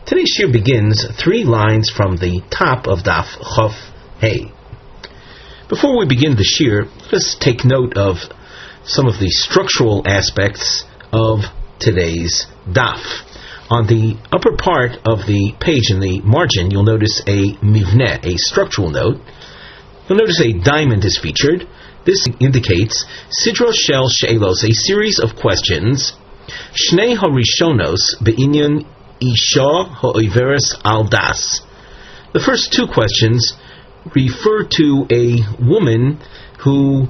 Today's shiur begins 3 lines from the top of Daf Chof Hey. Before we begin the shiur, just take note of some of the structural aspects of today's Daf. On the upper part of the page in the margin, you'll notice a mivneh, a structural note. You'll notice a diamond is featured. This indicates Sidro Shel She'elos, a series of questions. Shnei harishonos be'inyan isha ha'overes al das. The first 2 questions refer to a woman who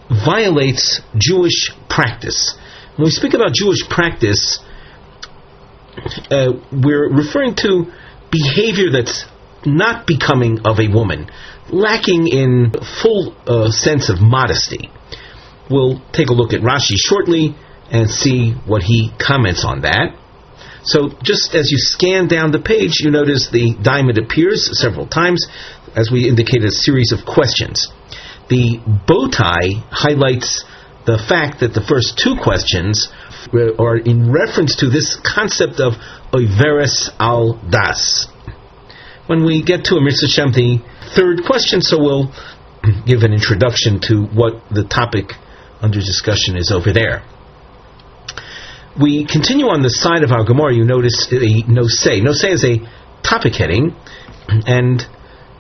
violates Jewish practice. When we speak about Jewish practice, we're referring to behavior that's not becoming of a woman, lacking in full sense of modesty. We'll take a look at Rashi shortly and see what he comments on that. So just as you scan down the page, you notice the diamond appears several times, as we indicated, a series of questions. The bow tie highlights the fact that the first 2 questions are in reference to this concept of Overes al das. When we get to Amir Shem, the 3rd question, so we'll give an introduction to what the topic under discussion is over there. We continue on the side of our Gemara. You notice a nosei. Nosei is a topic heading, and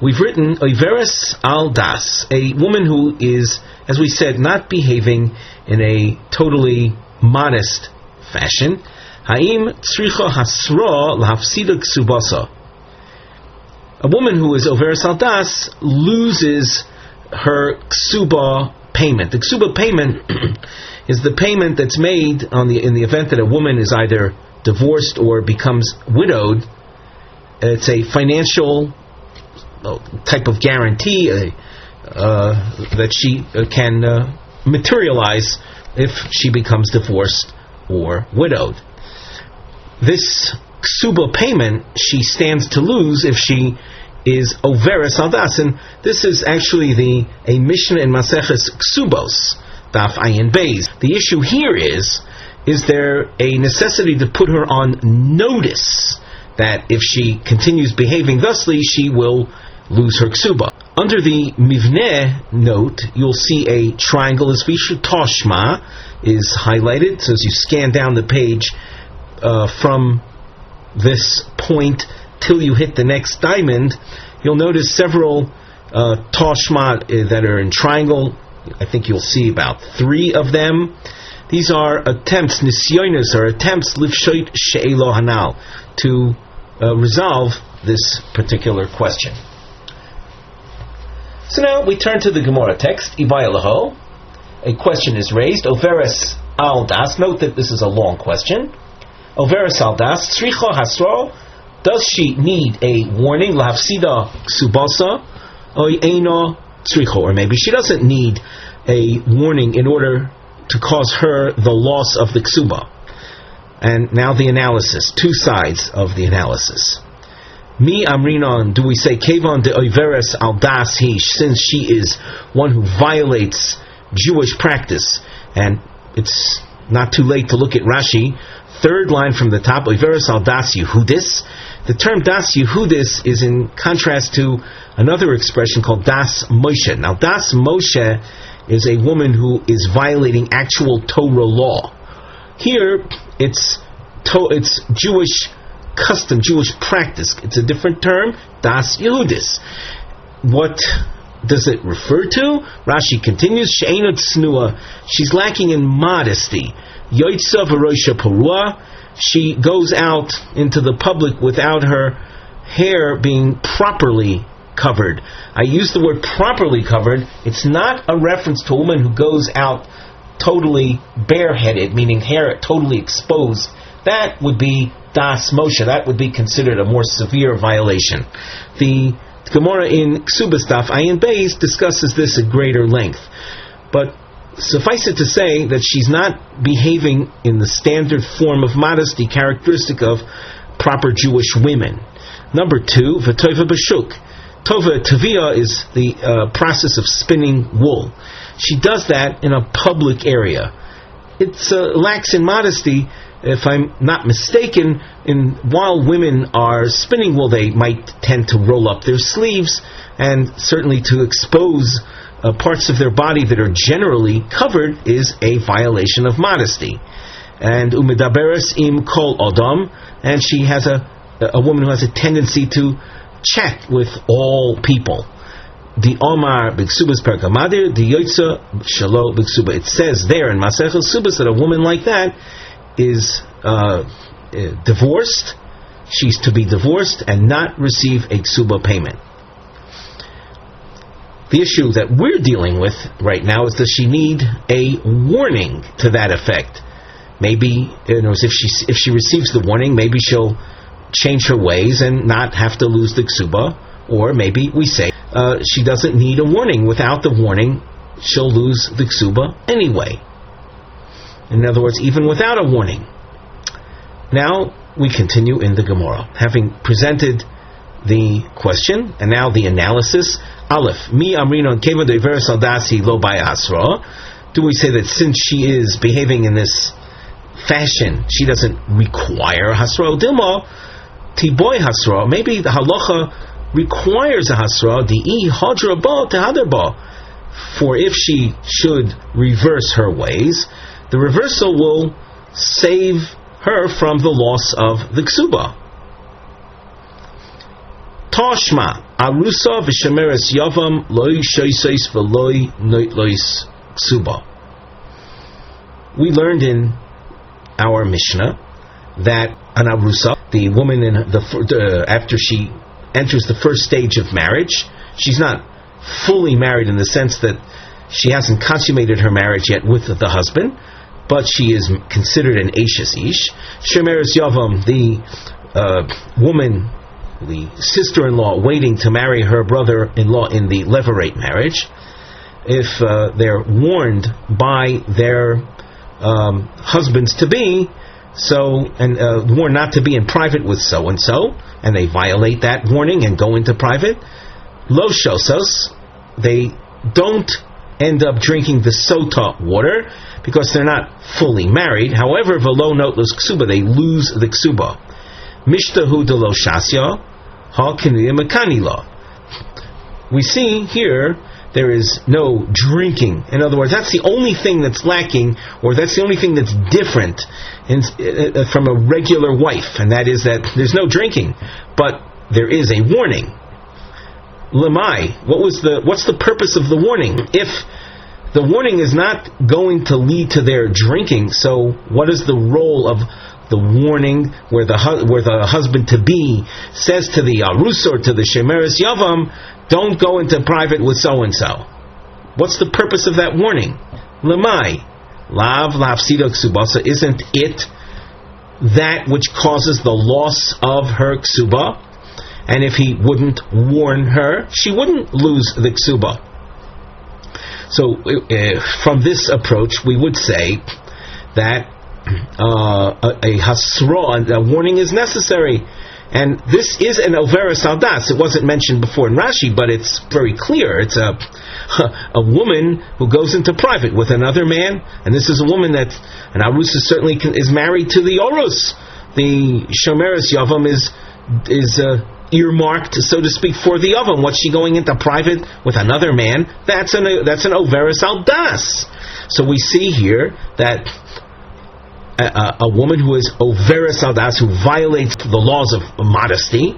we've written Overes al das, a woman who is, as we said, not behaving in a totally modest fashion. Ha'im tzricha hasra lahafsida ksubasa. A woman who is Overes al das loses her ksuba payment. The ksuba payment is the payment that's made in the event that a woman is either divorced or becomes widowed. It's a financial type of guarantee that she can materialize if she becomes divorced or widowed. This ksuba payment she stands to lose if she is Overes al das, and this is actually a Mishnah in Maseches Ksubos, Daf Ayin Beis. The issue here is there a necessity to put her on notice that if she continues behaving thusly, she will lose her ksuba? Under the mivneh note, you'll see a triangle as Vishu Toshma is highlighted. So as you scan down the page from this point till you hit the next diamond, you'll notice several Toshma that are in triangle. I think you'll see about 3 of them. These are attempts, nisyonos, or attempts lifshoit she'elo hanal, to resolve this particular question. So now we turn to the Gemara text. Ibayalaho, a question is raised. Overes al das. Note that this is a long question. Overes al das. Tzricha hasro. Does she need a warning? Lahafsida ksubasa. Oy eino tzricha. Or maybe she doesn't need a warning in order to cause her the loss of the ksuba. And now the analysis. 2 sides of the analysis. Mi amrinon, do we say Kevon de Overes al das he, since she is one who violates Jewish practice? And it's not too late to look at Rashi. 3rd line from the top, Overes al das Yehudis. The term das Yehudis is in contrast to another expression called das Moshe. Now das Moshe is a woman who is violating actual Torah law. Here it's Jewish custom, Jewish practice. It's a different term, das Yehudis. What does it refer to? Rashi continues, she'ena tsnua, she's lacking in modesty. Yoitza v'roisha parua, she goes out into the public without her hair being properly covered. I use the word properly covered. It's not a reference to a woman who goes out totally bareheaded, meaning hair totally exposed. That would be das Moshe. That would be considered a more severe violation. The Gemara in Ksubas Daf Ayin Beis discusses this at greater length. But suffice it to say that she's not behaving in the standard form of modesty characteristic of proper Jewish women. Number 2, v'tova b'shuk. Tavia is the process of spinning wool. She does that in a public area. It lacks in modesty if I'm not mistaken, while women are spinning wool, they might tend to roll up their sleeves, and certainly to expose parts of their body that are generally covered is a violation of modesty. And umedaberes im kol odom, and she has a woman who has a tendency to chat with all people. The Omar b'ksubas perkamadir, the Yotza shalo b'ksuba. It says there in Masechel Subas that a woman like that is divorced. She's to be divorced and not receive a ksuba payment. The issue that we're dealing with right now is, does she need a warning to that effect? Maybe, if she receives the warning, maybe she'll change her ways and not have to lose the ksuba. Or maybe we say she doesn't need a warning. Without the warning, she'll lose the ksuba anyway. In other words, even without a warning. Now we continue in the Gemara, having presented the question and now the analysis. Aleph, mi amrinon keva dever saldasi lo by asra. Do we say that since she is behaving in this fashion, she doesn't require hasra? Dilma tiboy hasra. Maybe the halacha requires a hasra, di'i hadra ba tehadar ba. For if she should reverse her ways, the reversal will save her from the loss of the ksuba. Tashma arusa v'shemeres yavam loy shoyseis v'loy noitlois ksuba. We learned in our Mishnah that an arusa, the woman after she enters the first stage of marriage, she's not fully married in the sense that she hasn't consummated her marriage yet with the husband, but she is considered an Eishes Ish. Shemeres Yavam, the woman, the sister-in-law waiting to marry her brother-in-law in the levirate marriage, if they're warned by their husbands-to-be, warned not to be in private with so-and-so, and they violate that warning and go into private, lo shosos, they don't end up drinking the Sotah water because they're not fully married. However, velo notlos ksuba, they lose the ksuba. Mishtahu de lo shasya, ha kinuya mekanila. We see here there is no drinking. In other words, that's the only thing that's lacking, or that's the only thing that's different from a regular wife, and that is that there's no drinking, but there is a warning. Lemai, what's the purpose of the warning? If the warning is not going to lead to their drinking, so what is the role of the warning where the husband-to-be says to the arus or to the shemeres yavam, don't go into private with so-and-so? What's the purpose of that warning? Lemai, lav sida ksubasa, isn't it that which causes the loss of her ksuba? And if he wouldn't warn her, she wouldn't lose the ksuba. So from this approach, we would say that a hasra, a warning, is necessary. And this is an overas aldas. It wasn't mentioned before in Rashi, but it's very clear. It's a woman who goes into private with another man, and this is a woman that an arus certainly is married to the orus. The shomeres yavam is earmarked, so to speak, for the yavam. What's she going into private with another man? That's an overas aldas. So we see here that a woman who is overas aldas, who violates the laws of modesty,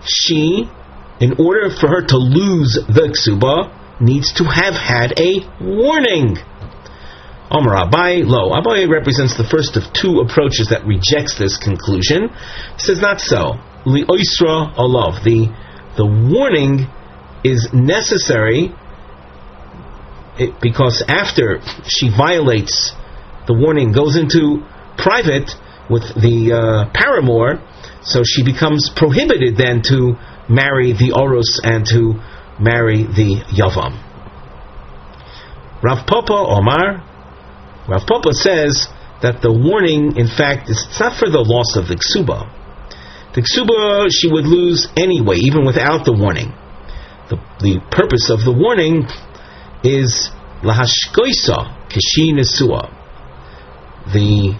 she, in order for her to lose the ksuba, needs to have had a warning. Amar Abai lo. Abai represents the first of two approaches that rejects this conclusion. He says not so. Li oisra alav. The warning is necessary because after she violates the warning, goes into private with the paramour, so she becomes prohibited then to marry the orus and to marry the yavam. Rav Papa Omar, Rav Papa says that the warning, in fact, it's not for the loss of the ksuba. The ksuba she would lose anyway, even without the warning. The purpose of the warning is lahashkoisa kishi nesua. The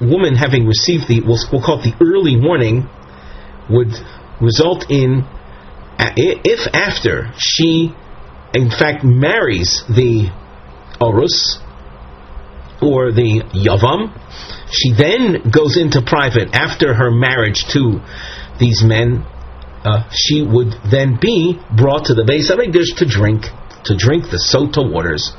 woman having received we'll call it the early warning, would result in, if after she in fact marries the Orus or the Yavam, she then goes into private after her marriage to these men, she would then be brought to the Beis HaMikdash to drink the Sotah waters,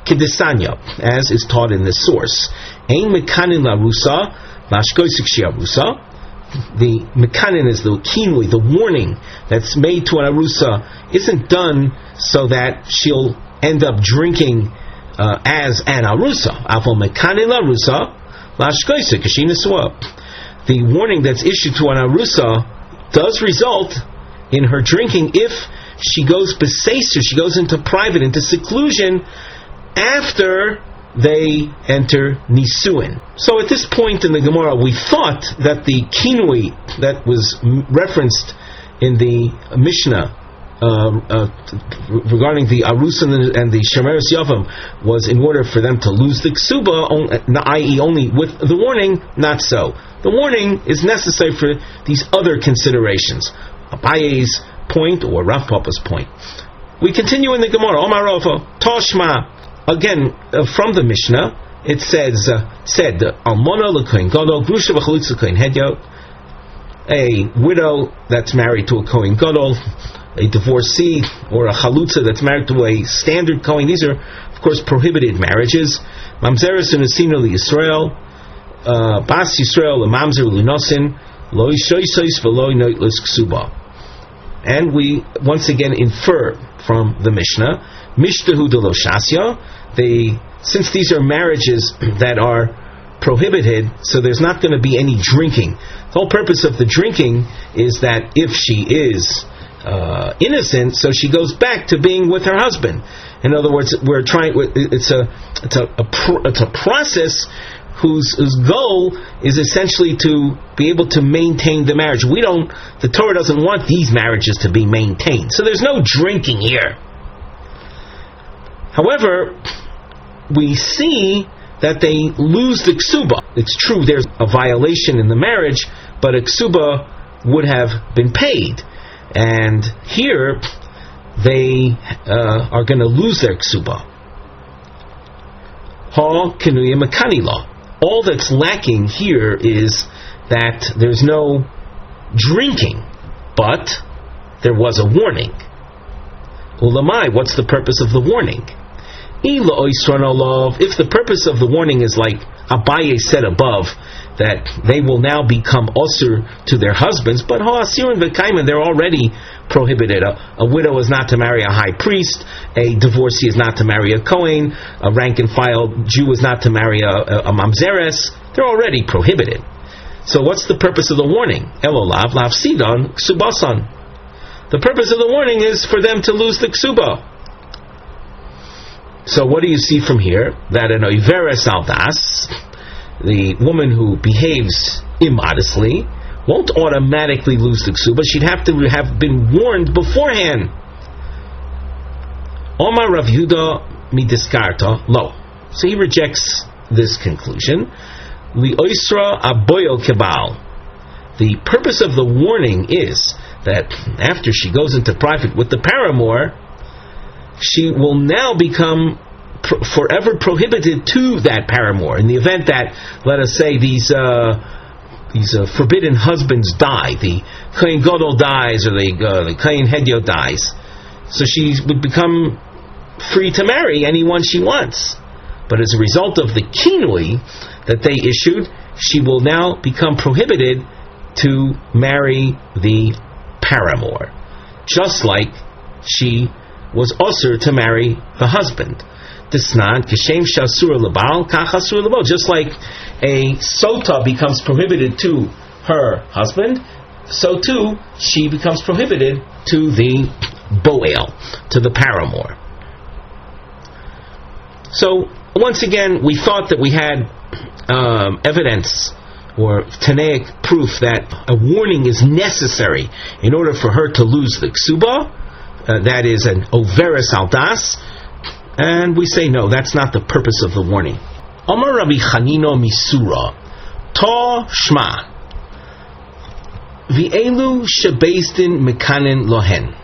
Kedisanya, as is taught in this source. Ein mekanin larusa, lashkoisik shiarusa. The mekanin is the kinui, the warning that's made to an arusa, isn't done so that she'll end up drinking as an arusa. Avol mekanin larusa, lashkoisik kashinasua. The warning that's issued to an arusa does result in her drinking if she goes beseser, she goes into private, into seclusion, after they enter Nisuin. So at this point in the Gemara, we thought that the kinui that was referenced in the Mishnah regarding the Arusa and the Shemeres Yavam was in order for them to lose the Ksuba, i.e. only with the warning. Not so. The warning is necessary for these other considerations. Abaye's point or Rav Papa's point. We continue in the Gemara. Omar Rava, Toshma. Again, from the Mishnah, it said, Almona l'kohen gadol, grusha v'chalitza l'kohen hedyo, a widow that's married to a kohen gadol, a divorcee, or a chalutza that's married to a standard kohen. These are, of course, prohibited marriages. Mamzeres and Asina l'Yisrael, Bas Yisrael l'Mamzer l'Unosin, lo ishoisois v'lo noitlis ksuba. And we once again infer from the Mishnah, Mishtahu de lo shasya, since these are marriages that are prohibited, so there's not going to be any drinking. The whole purpose of the drinking is that if she is innocent, so she goes back to being with her husband. In other words, it's a process whose goal is essentially to be able to maintain the marriage. The Torah doesn't want these marriages to be maintained. So there's no drinking here. However, we see that they lose the ksuba. It's true there's a violation in the marriage, but a ksuba would have been paid. And here, they are going to lose their ksuba. Ha kenuya mekanila. All that's lacking here is that there's no drinking, but there was a warning. Ulamai, what's the purpose of the warning? If the purpose of the warning is like Abaye said above, that they will now become Ozer to their husbands, but they're already prohibited. A widow is not to marry a high priest, a divorcee is not to marry a Kohen, a rank and file Jew is not to marry a Mamzeres. They're already prohibited. So what's the purpose of the warning? Elolav lav sidon ksubasan. The purpose of the warning is for them to lose the ksuba. So what do you see from here? That an oiveres aldas, the woman who behaves immodestly, won't automatically lose the ksuba. She'd have to have been warned beforehand. Omar Rav Yehuda midiskarta lo. So he rejects this conclusion. Li oisra aboyo kebal. The purpose of the warning is that after she goes into private with the paramour, she will now become forever prohibited to that paramour. In the event that, let us say, these forbidden husbands die, the Kohen Gadol dies, or the Kohen Hedyo dies, so she would become free to marry anyone she wants. But as a result of the kinui that they issued, she will now become prohibited to marry the paramour, just like she was Ozer to marry the husband. Just like a Sotah becomes prohibited to her husband, so too she becomes prohibited to the Boel, to the paramour. So once again, we thought that we had evidence or Tanaic proof that a warning is necessary in order for her to lose the ksuba. That is an overes aldas, and we say no, that's not the purpose of the warning. Amar Rabbi Chanino Misura, Sotah Shma. V'elu shebeisdin mekanin lohen.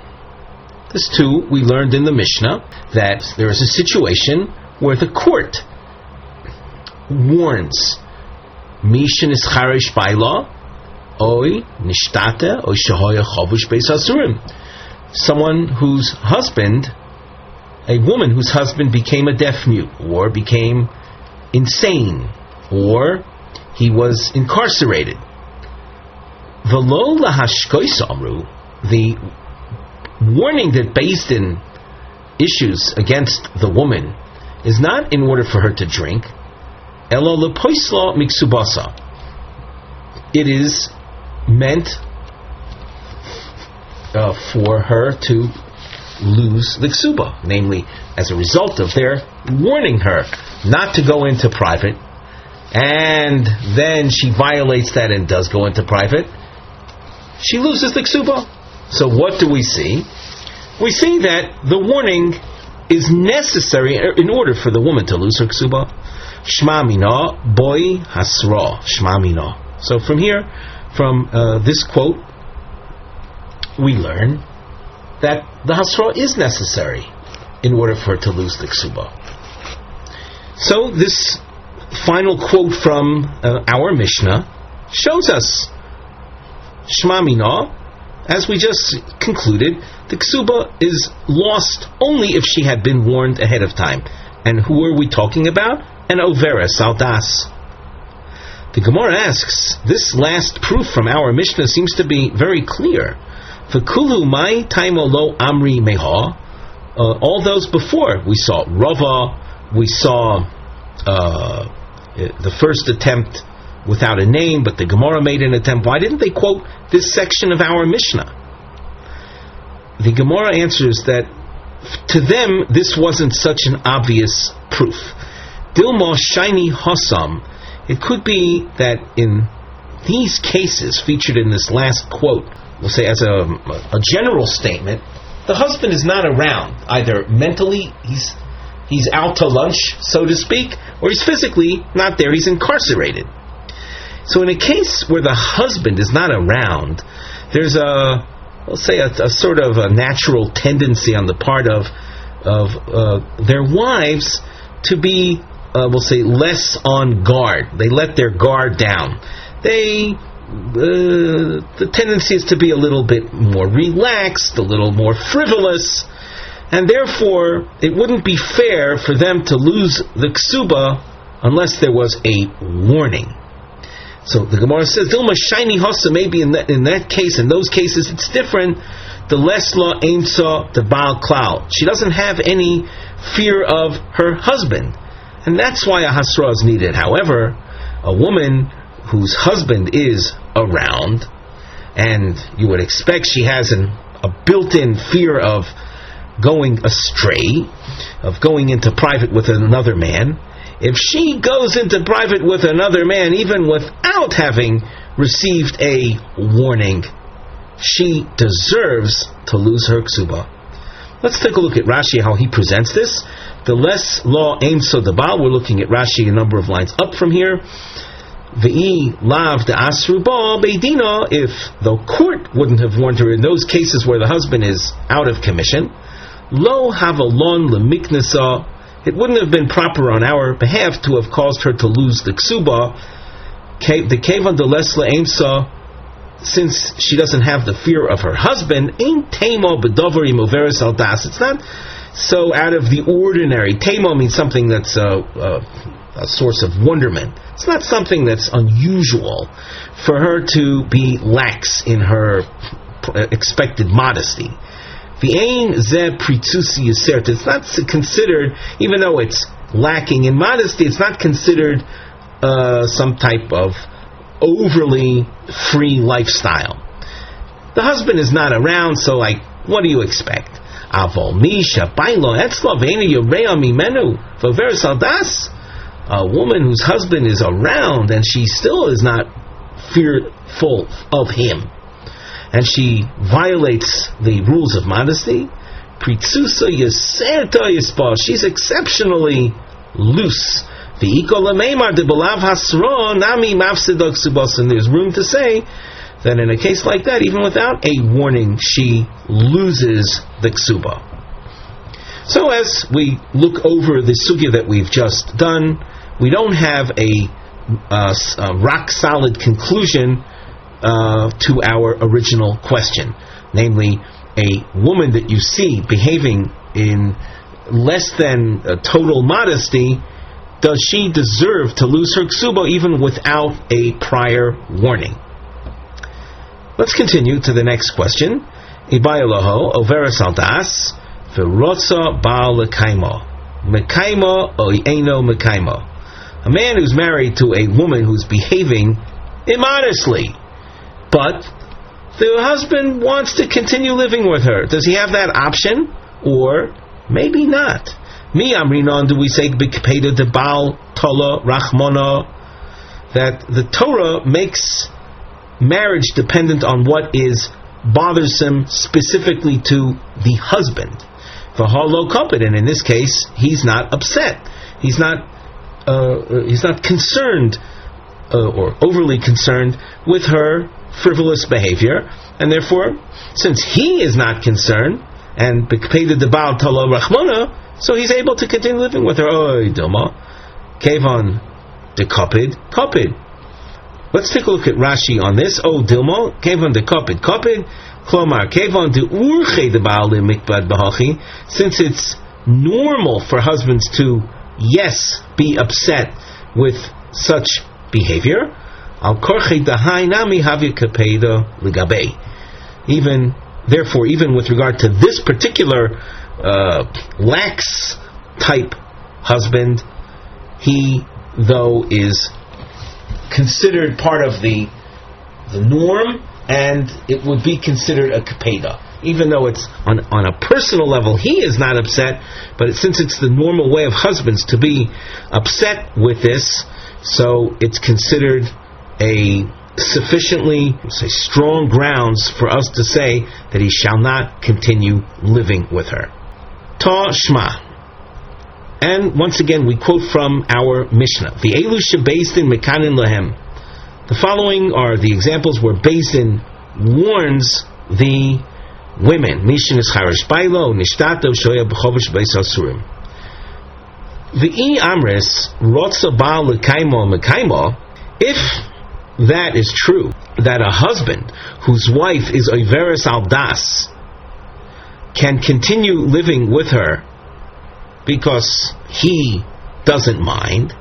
This too, we learned in the Mishnah that there is a situation where the court warns Mishin is charish baila, oy nishtata, oy shehoya chavush beis asurim. Someone whose husband, a woman whose husband became a deaf mute, or became insane, or he was incarcerated. V'lo lahashkois amru, the warning that Beis Din issues against the woman is not in order for her to drink. Elo lepoisla miksubasa. It is meant for her to lose the ksuba, namely as a result of their warning her not to go into private, and then she violates that and does go into private, she loses the ksuba. So what do we see? We see that the warning is necessary in order for the woman to lose her ksuba. Shma mina boy hasra. Shma mina. So from here, from this quote, we learn that the hasra is necessary in order for her to lose the ksuba. So this final quote from our Mishnah shows us Shma mina. As we just concluded, the ksuba is lost only if she had been warned ahead of time. And who are we talking about? An overa, saldas. The Gemara asks, this last proof from our Mishnah seems to be very clear. V'kulu mai taimo lo amri meha. All those before, we saw Rava, we saw the first attempt without a name, but the Gemara made an attempt. Why didn't they quote this section of our Mishnah? The Gemara answers that to them this wasn't such an obvious proof. Dilma shiny hasam. It could be that in these cases featured in this last quote, we'll say as a general statement, the husband is not around. Either mentally he's out to lunch, so to speak, or he's physically not there, he's incarcerated. So in a case where the husband is not around, there's a sort of a natural tendency on the part of their wives to be, we'll say, less on guard. They let their guard down. The tendency is to be a little bit more relaxed, a little more frivolous, and therefore it wouldn't be fair for them to lose the ksuba unless there was a warning. So the Gemara says, Dilma shiny hasa, maybe in that case, in those cases, it's different. The lesla ainsa the baal klal. She doesn't have any fear of her husband, and that's why a hasra is needed. However, a woman whose husband is around, and you would expect she has a built-in fear of going astray, of going into private with another man. If she goes into private with another man, even without having received a warning, she deserves to lose her ksuba. Let's take a look at Rashi, how he presents this. The less law aims so the Baal. We're looking at Rashi a number of lines up from here. Ve'i lav de asruba beidina. If the court wouldn't have warned her in those cases where the husband is out of commission, lo havalon lemiknesa. It wouldn't have been proper on our behalf to have caused her to lose the ksuba. The kevan de lesla aimsa, since she doesn't have the fear of her husband, ain't tamo bedover imoveres aldas. It's not so out of the ordinary. Tamo means something that's a source of wonderment. It's not something that's unusual for her to be lax in her expected modesty. It's not considered, even though it's lacking in modesty, it's not considered some type of overly free lifestyle. The husband is not around, so what do you expect? A woman whose husband is around and she still is not fearful of him, and she violates the rules of modesty, she's exceptionally loose And there's room to say that in a case like that, even without a warning, she loses the ksuba. So as we look over the sugya that we've just done, we don't have a rock-solid conclusion to our original question. Namely, a woman that you see behaving in less than total modesty, does she deserve to lose her ksuba even without a prior warning? Let's continue to the next question. Ibayaloho overas aldas v'rotza baal lekaimo mekaimo o eino mekaimo. A man who's married to a woman who's behaving immodestly, but the husband wants to continue living with her. Does he have that option? Or maybe not. Mi amrinon, do we say b'kpeda de baal tola rachmona, that the Torah makes marriage dependent on what is bothersome specifically to the husband. V'halo kapid, and in this case, he's not upset. He's not concerned or overly concerned with her frivolous behavior, and therefore, since he is not concerned, and b'kpeda de baal tola rachmona, so he's able to continue living with her. Oy doma, kevon de kapid. Let's take a look at Rashi on this. O dilmo, kevon de kapid, klomar, kevon de urche de baal mikbad b'hachi, since it's normal for husbands to, yes, be upset with such behavior, al korche dahai nami havi kapeda ligabe. Even with regard to this particular lax type husband, he, though, is considered part of the norm, and it would be considered a kapeda. Even though it's on a personal level, he is not upset, but since it's the normal way of husbands to be upset with this, so it's considered a sufficiently strong grounds for us to say that he shall not continue living with her. Ta shma. And once again, we quote from our Mishnah. The elu shebeis din mekanin lahem. The following are the examples where Beis Din warns the women. Mishin is charish bailo nishtato shoya b'chovish beis asurim. V'i amres rotza baal lekaimo mekaimo. If that is true, that a husband whose wife is overas aldas can continue living with her because he doesn't mind,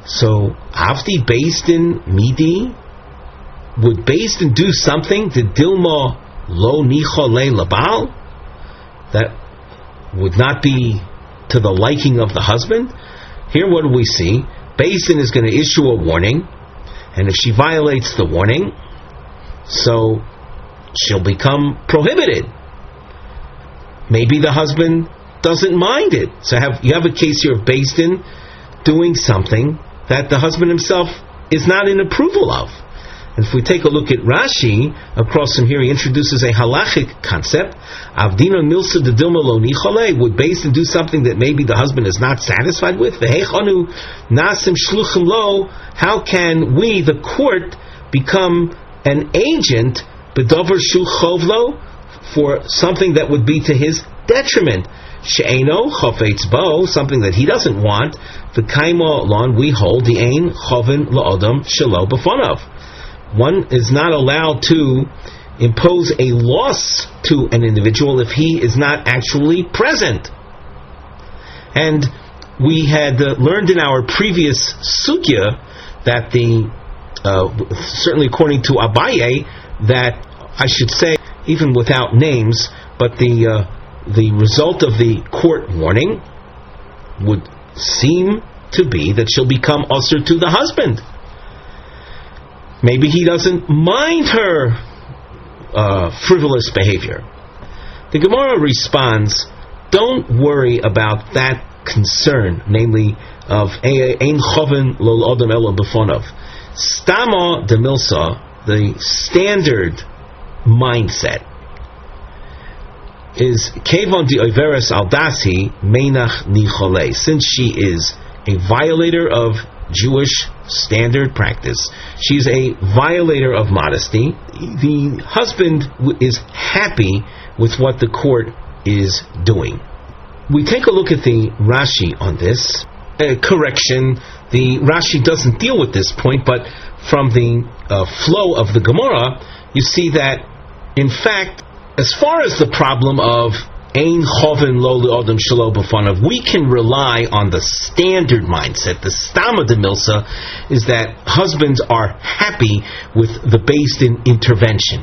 so avdi Beis Din midi, would Beis Din do something to dilma lo nichole labal that would not be to the liking of the husband? Here what do we see? Beis Din is going to issue a warning, and if she violates the warning, so she'll become prohibited. Maybe the husband doesn't mind it. So you have a case here of Beis Din doing something that the husband himself is not in approval of. And if we take a look at Rashi, across from here he introduces a halachic concept. Avdina milsa de dilma lo nichole. Would Beis Din do something that maybe the husband is not satisfied with? Vehechanu nasim shluchim lo. How can we, the court, become an agent bedover shu chovlo for something that would be to his detriment? She'eno chofetz bo, something that he doesn't want. V'kaimo lon, we hold the ein choven la'odam shelo b'fonav. One is not allowed to impose a loss to an individual if he is not actually present. And we had learned in our previous sugya that certainly according to Abaye, that I should say, even without names, but the result of the court warning would seem to be that she'll become usher to the husband. Maybe he doesn't mind her frivolous behavior. The Gemara responds, don't worry about that concern, namely of ein choven lo odom elo b'fonav. Stama de milsa, the standard mindset, is kevon di overas aldasi meinach nichole. Since she is a violator of Jewish standard practice. She's a violator of modesty. The husband is happy with what the court is doing. We take a look at the Rashi on this. Correction, the Rashi doesn't deal with this point, but from the flow of the Gemara, you see that, in fact, as far as the problem of Ein Choven Lo Le'odem Shelo B'fanav, we can rely on the standard mindset. The Stama de Milsa is that husbands are happy with the Beis Din intervention.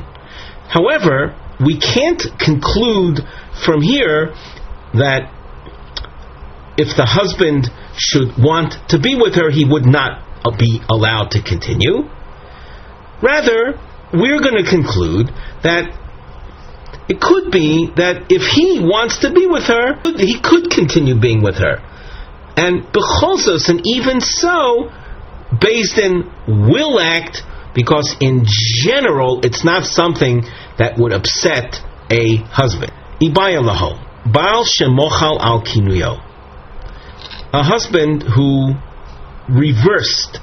However, we can't conclude from here that if the husband should want to be with her, he would not be allowed to continue. Rather, we're going to conclude that it could be that if he wants to be with her, he could continue being with her. And b'cholzos, and even so, Beis Din will act, because in general, it's not something that would upset a husband. Ibaya laho, Baal shemochal al kinuyo. A husband who reversed.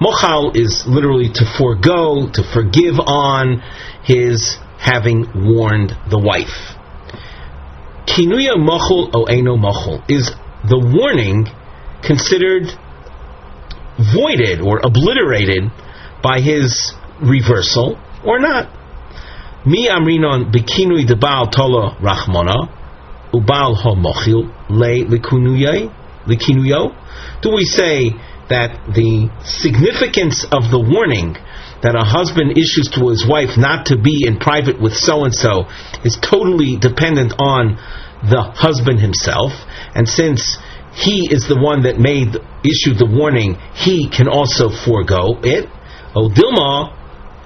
Mochal is literally to forego, to forgive on his having warned the wife. Kinuya mochel o eno mochel. Is the warning considered voided or obliterated by his reversal or not? Mi amrinon bekinui de baal tolo rachmona ubal ho mochil le likinuyo. Do we say that the significance of the warning that a husband issues to his wife not to be in private with so-and-so is totally dependent on the husband himself, and since he is the one that issued the warning, he can also forego it? O Dilma,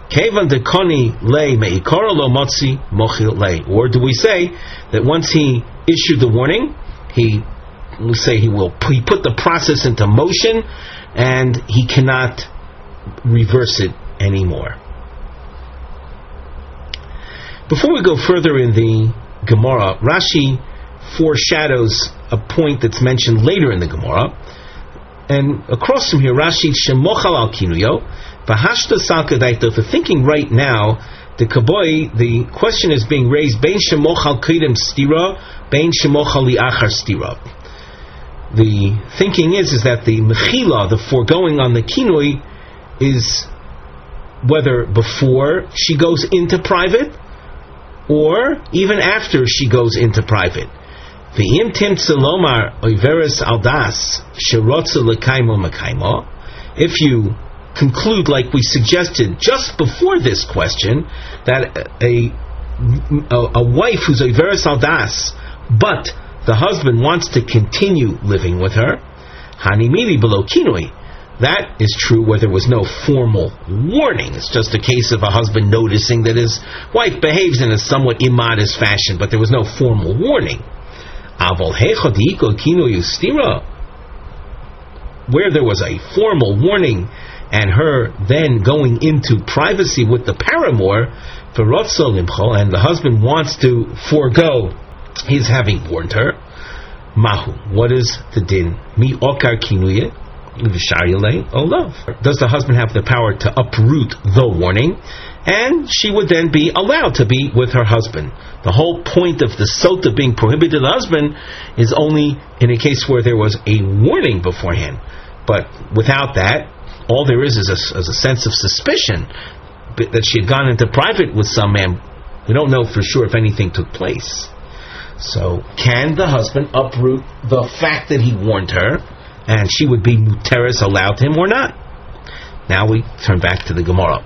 Kevan de Koni le meikara lo motzi mochil le. Or do we say that once he issued the warning, he put the process into motion and he cannot reverse it anymore? Before we go further in the Gemara, Rashi foreshadows a point that's mentioned later in the Gemara. And across from here, Rashi, Shemochal al kinuyo, v'hashta salkadaita. For thinking right now, the question is being raised, Bein shemochal kidem stira, Bein shemochal li'achar stira. The thinking is that the mechila, the foregoing on the kinui, is whether before she goes into private or even after she goes into private. V'im timtze lomar oiveres aldas sherotze lekaimo mekaimo. If you conclude, like we suggested just before this question, that a wife who's oiveres aldas, but the husband wants to continue living with her, hanimili below kinui. That is true where there was no formal warning. It's just a case of a husband noticing that his wife behaves in a somewhat immodest fashion, but there was no formal warning. Where there was a formal warning and her then going into privacy with the paramour, and the husband wants to forego his having warned her, mahu. What is the din? Mi okar kinuye. Does the husband have the power to uproot the warning? And she would then be allowed to be with her husband. The whole point of the Sotah being prohibited to the husband is only in a case where there was a warning beforehand. But without that, all there is a sense of suspicion that she had gone into private with some man. We don't know for sure if anything took place. So, can the husband uproot the fact that he warned her, and she would be muteris, allowed him, or not? Now we turn back to the Gemara.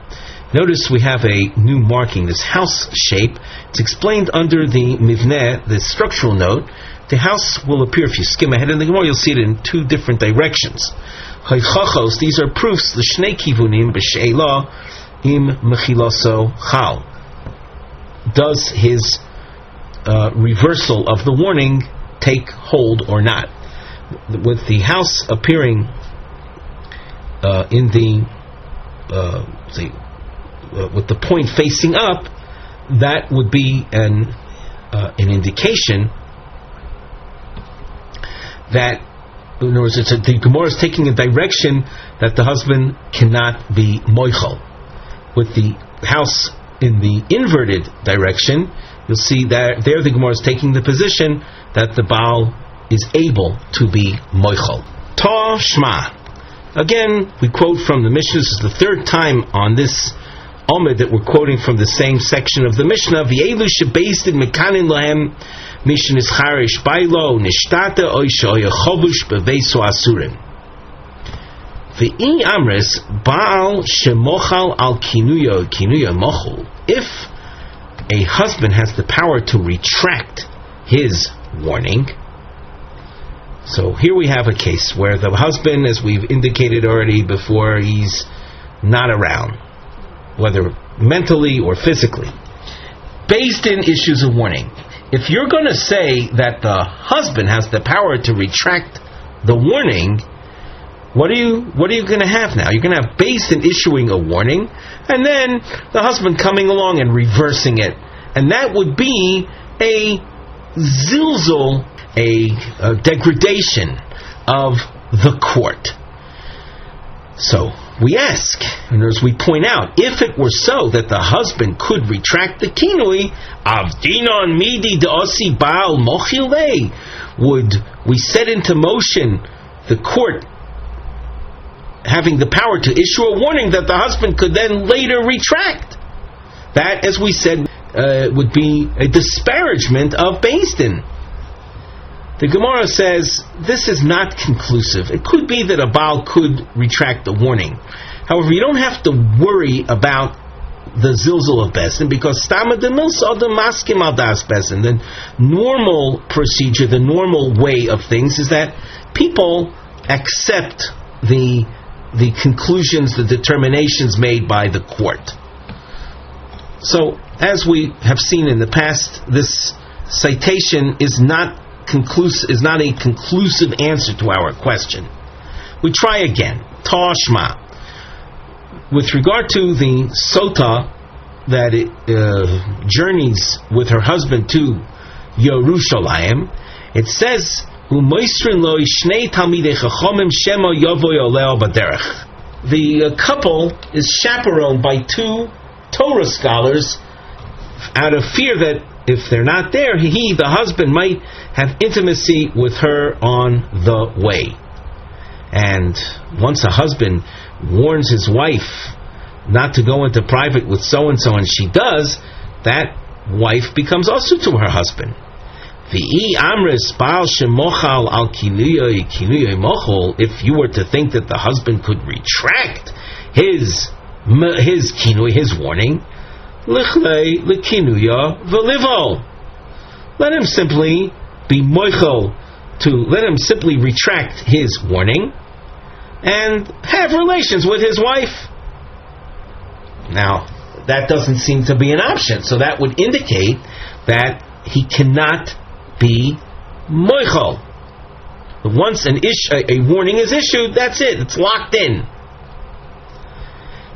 Notice we have a new marking, this house shape. It's explained under the mivneh, the structural note. The house will appear, if you skim ahead in the Gemara, you'll see it in two different directions. Haychachos, these are proofs, l'shnei kivunim b'she'ela im mechilaso chal. Does his reversal of the warning take hold or not? With the house appearing in the with the point facing up, that would be an indication that In other words, the Gemara is taking a direction that the husband cannot be moichel. With the house in the inverted direction, you'll see that there the Gemara is taking the position that the Baal is able to be moichel. Ta shma. Again, we quote from the Mishnah. This is the third time on this Omed that we're quoting from the same section of the Mishnah. V'elu shebeistin mekanin lahem mishin is charish bailo nishtata oisha oya chobush beveso asurim. V'i amres baal shemochal al kinuya mochul. If a husband has the power to retract his warning, so here we have a case where the husband, as we've indicated already before, he's not around, whether mentally or physically. Based in issues of warning. If you're going to say that the husband has the power to retract the warning, what are you going to have now? You're going to have based in issuing a warning, and then the husband coming along and reversing it, and that would be a zilzul, a degradation of the court. So we ask, and as we point out, if it were so that the husband could retract the kinui, avdinon midi deosi baal mochile, would we set into motion the court having the power to issue a warning that the husband could then later retract? That, as we said, would be a disparagement of Beis Din. The Gemara says this is not conclusive. It could be that a Baal could retract the warning. However, you don't have to worry about the zilzul of Beis Din, because stama de milsa the maskim al das Beis Din. The normal procedure, the normal way of things is that people accept the conclusions, the determinations made by the court. So, as we have seen in the past, this citation is not a conclusive answer to our question. We try again. Tashma. With regard to the Sotah that journeys with her husband to Yerushalayim, it says, the couple is chaperoned by two Torah scholars out of fear that if they're not there, the husband, might have intimacy with her on the way. And once a husband warns his wife not to go into private with so-and-so, and she does, that wife becomes also to her husband. If you were to think that the husband could retract his kinui, his warning, let him simply be moichel, let him simply retract his warning and have relations with his wife. Now, that doesn't seem to be an option, so that would indicate that he cannot be moichel. Once a warning is issued, that's it, it's locked in.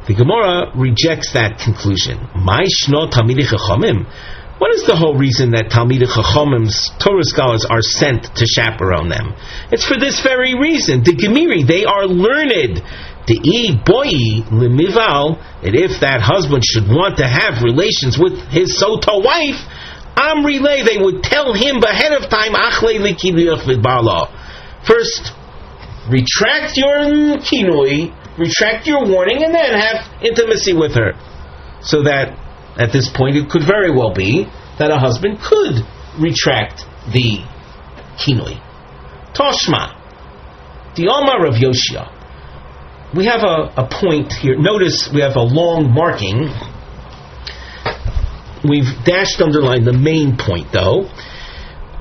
The Gemara rejects that conclusion. What is the whole reason that Talmidei Chachamim's Torah scholars are sent to chaperone them? It's for this very reason. The Gemiri, they are learned. The boyi limival, that if that husband should want to have relations with his Sotah wife, Amrile, they would tell him ahead of time, first, retract your kinui, retract your warning, and then have intimacy with her. So that at this point it could very well be that a husband could retract the kinui. Toshma, the Omar of Yoshia. We have a point here. Notice we have a long marking. We've dashed underline the main point though.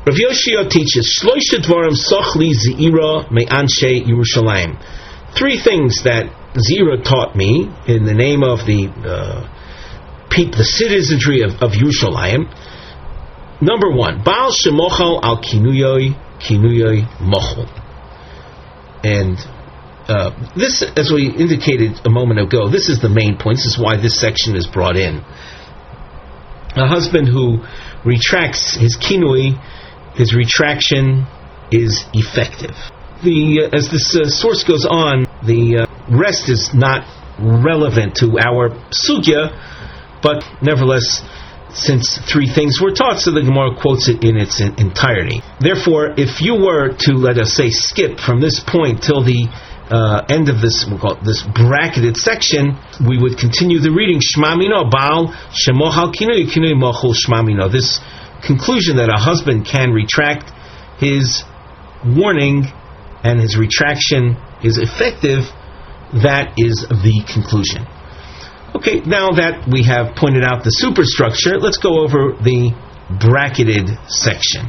Rav Yoshia teaches Shloisha Dvarim Sochli Zeira Me'anshe Yerushalayim. Three things that Zira taught me in the name of the citizenry of Yerushalayim. Number one, Baal Shemochal Al Kinuyoi Mochel. And this, as we indicated a moment ago, this is the main point. This is why this section is brought in. A husband who retracts his kinui, his retraction is effective. As this source goes on, the rest is not relevant to our sugya, but nevertheless, since three things were taught, so the Gemara quotes it in its entirety. Therefore, if you were to, let us say, skip from this point till the end of this, we'll call it this bracketed section, we would continue the reading. Shma mino Baal shemochal kinui kinui mochul shma mino. This conclusion that a husband can retract his warning and his retraction is effective, that is the conclusion. Okay, now that we have pointed out the superstructure, let's go over the bracketed section.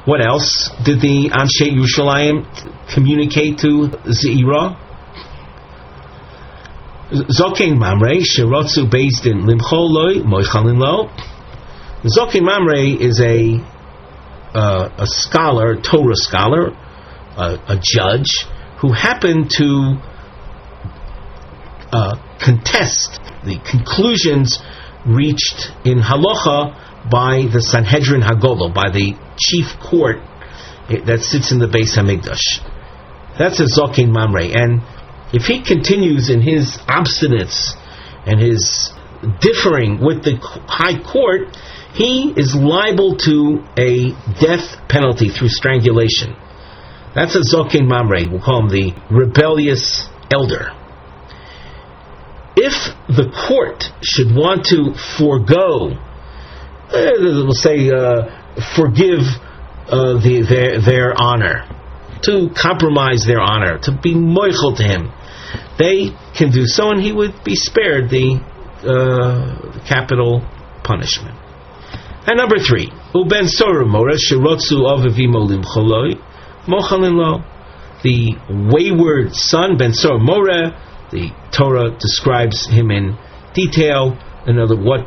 What else did the Anshe Yerushalayim communicate to Ze'ira? Zokein Mamre Shirotzu Beis Din Limchol Loi Moichalin Lo. Zokein Mamre is a scholar, Torah scholar, a judge who happened to contest the conclusions reached in halacha by the Sanhedrin Hagodol, by the chief court that sits in the Beis Hamikdash. That's a Zokein Mamre, and if he continues in his obstinance and his differing with the high court, he is liable to a death penalty through strangulation. That's a Zokein Mamre. We'll call him the rebellious elder. If the court should want to forego, we'll say, forgive their honor, to compromise their honor, to be moichel to him, they can do so, and he would be spared the capital punishment. And number 3, uben soru mora shirotzu avivimo limcholoi mochalin lo. The wayward son, ben soru mora, the Torah describes him in detail, what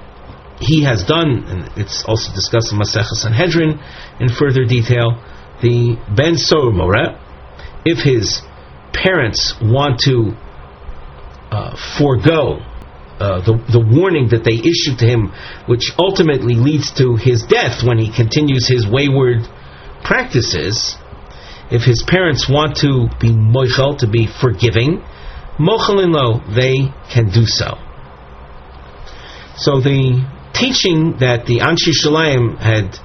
he has done, and it's also discussed in Masechah Sanhedrin in further detail. The ben soru mora, if his parents want to forego the warning that they issued to him, which ultimately leads to his death when he continues his wayward practices, if his parents want to be moichel, to be forgiving, mochalin lo, they can do so. So the teaching that the Anshe Yerushalayim had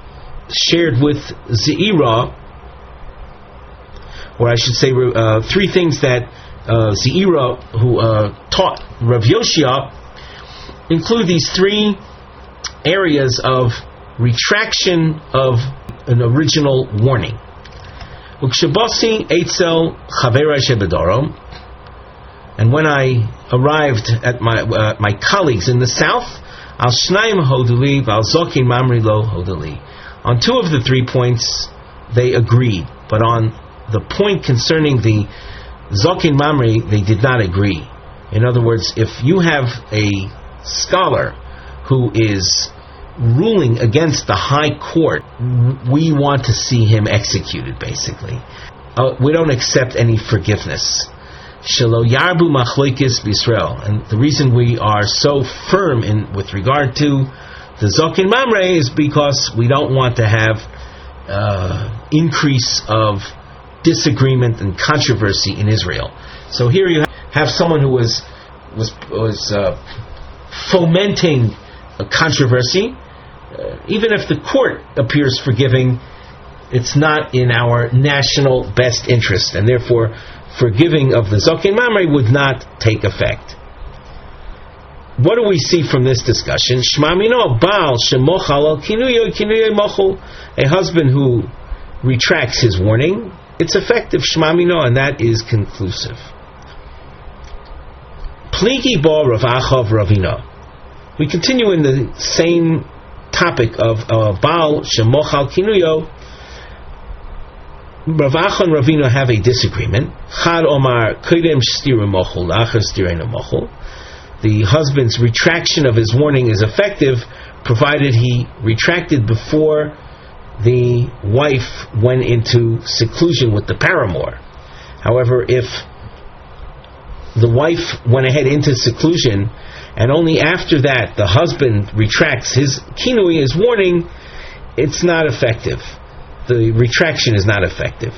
shared with Ze'ira, or I should say 3 things that Ze'ira, who taught Rav Yoshia, include these 3 areas of retraction of an original warning. Ukshabasi eitzel chaverai shebedarom. And when I arrived at my colleagues in the south, al shnayim hoduli v'al zokein mamri lo hoduli. On 2 of the 3 points, they agreed, but on the point concerning the zokein mamri, they did not agree. In other words, if you have a scholar who is ruling against the high court, we want to see him executed, basically. We don't accept any forgiveness. Shelo yarbu machlokes b'Yisrael. And the reason we are so firm with regard to the Zokein Mamre is because we don't want to have increase of disagreement and controversy in Israel. So here you have someone who was fomenting a controversy. Even if the court appears forgiving, it's not in our national best interest, and therefore forgiving of the Zokein Mamre would not take effect. What do we see from this discussion? Shma mino Baal shemochal al kinuyo kinuyo mochel. A husband who retracts his warning, it's effective, Shma mino, and that is conclusive. Pligi bo Rav Achav Ravino. We continue in the same topic of Baal shemochal kinuyo. Rav Achav and Ravino have a disagreement. Chad Omar Kodem Shtira Mochel Lachar Stirena Mochel. The husband's retraction of his warning is effective, provided he retracted before the wife went into seclusion with the paramour. However, if the wife went ahead into seclusion, and only after that the husband retracts his kinui, his warning, it's not effective. The retraction is not effective.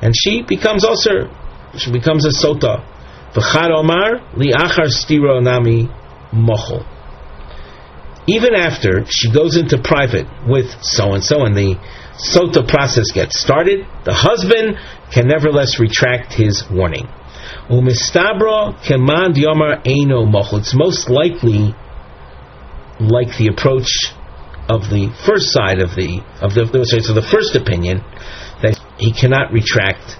and she becomes Ozer. She becomes a Sotah. V'chad omar li'achar stira nami mochel. Even after she goes into private with so-and-so and the Sotah process gets started, the husband can nevertheless retract his warning. Umistabra keman diomar eino mochel. It's most likely like the approach of the first side of the first opinion, that he cannot retract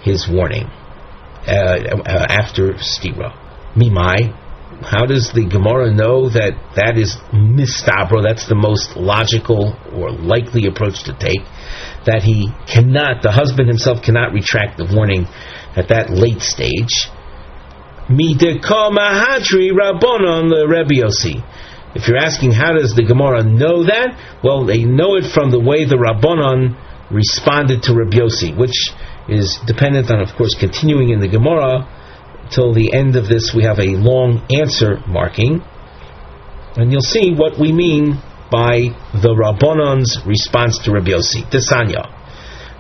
his warning after stira. Mimai. How does the Gemara know that is mistabra? That's the most logical or likely approach to take. That the husband himself cannot retract the warning at that late stage. Mideka mahadri rabbanon Rebbe Yossi. If you're asking how does the Gemara know that, well, they know it from the way the Rabbanon responded to Rebbe Yossi, which is dependent on, of course, continuing in the Gemara. Till the end of this, we have a long answer marking, and you'll see what we mean by the Rabbanon's response to Rebbe Yossi. Desanya.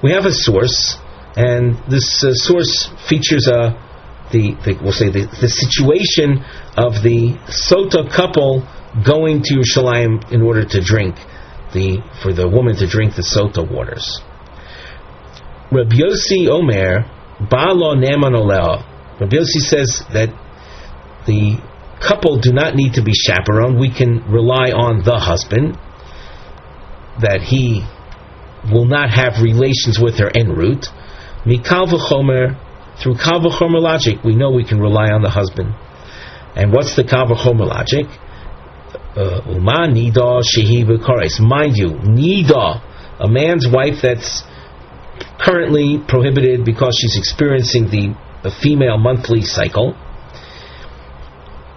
We have a source, and this source features the situation of the Sotah couple going to Yerushalayim in order to drink for the woman to drink the Sotah waters. Rabbi Yossi Omer Ba'alo Ne'eman Oleh. Rabbi Yossi says that the couple do not need to be chaperoned. We can rely on the husband, that he will not have relations with her en route. Mikal v'chomer, through kal v'chomer logic, we know we can rely on the husband. And what's the kal v'chomer logic? Uma nida shehi b'kores. Mind you, nida, a man's wife that's currently prohibited because she's experiencing the female monthly cycle.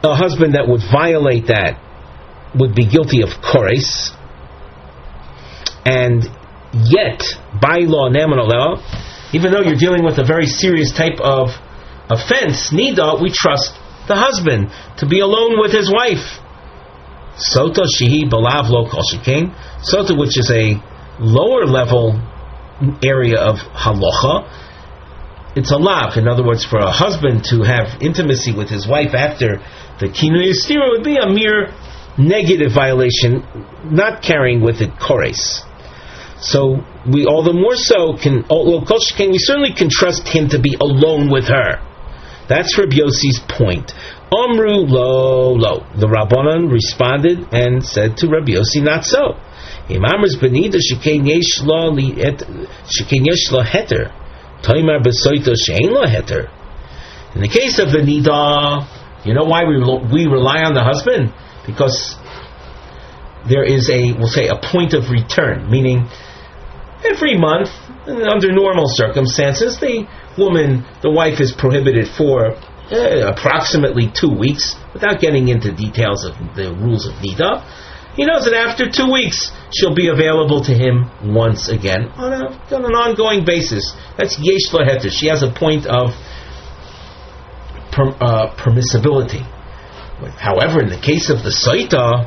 A husband that would violate that would be guilty of kores. And yet, by law, even though you're dealing with a very serious type of offense, nida, we trust the husband to be alone with his wife. Sotah shehi balav lo kol shekain. Sotah, which is a lower level area of halacha, it's a lav. In other words, for a husband to have intimacy with his wife after the kinui stira would be a mere negative violation, not carrying with it kores. So we all the more so we certainly can trust him to be alone with her. That's Rabbi Yossi's point. Amru lo. The Rabbanan responded and said to Rabbi Yossi, not so. Imamers benida shekain yesh lo heter. Toimar besoito she'ein lo heter. In the case of the nida, you know why we rely on the husband? Because there is a point of return, meaning every month, under normal circumstances, the wife is prohibited for approximately 2 weeks, without getting into details of the rules of nida. He knows that after 2 weeks, she'll be available to him once again on an ongoing basis. That's yesh lo heter. She has a point of permissibility. However, in the case of the Sotah,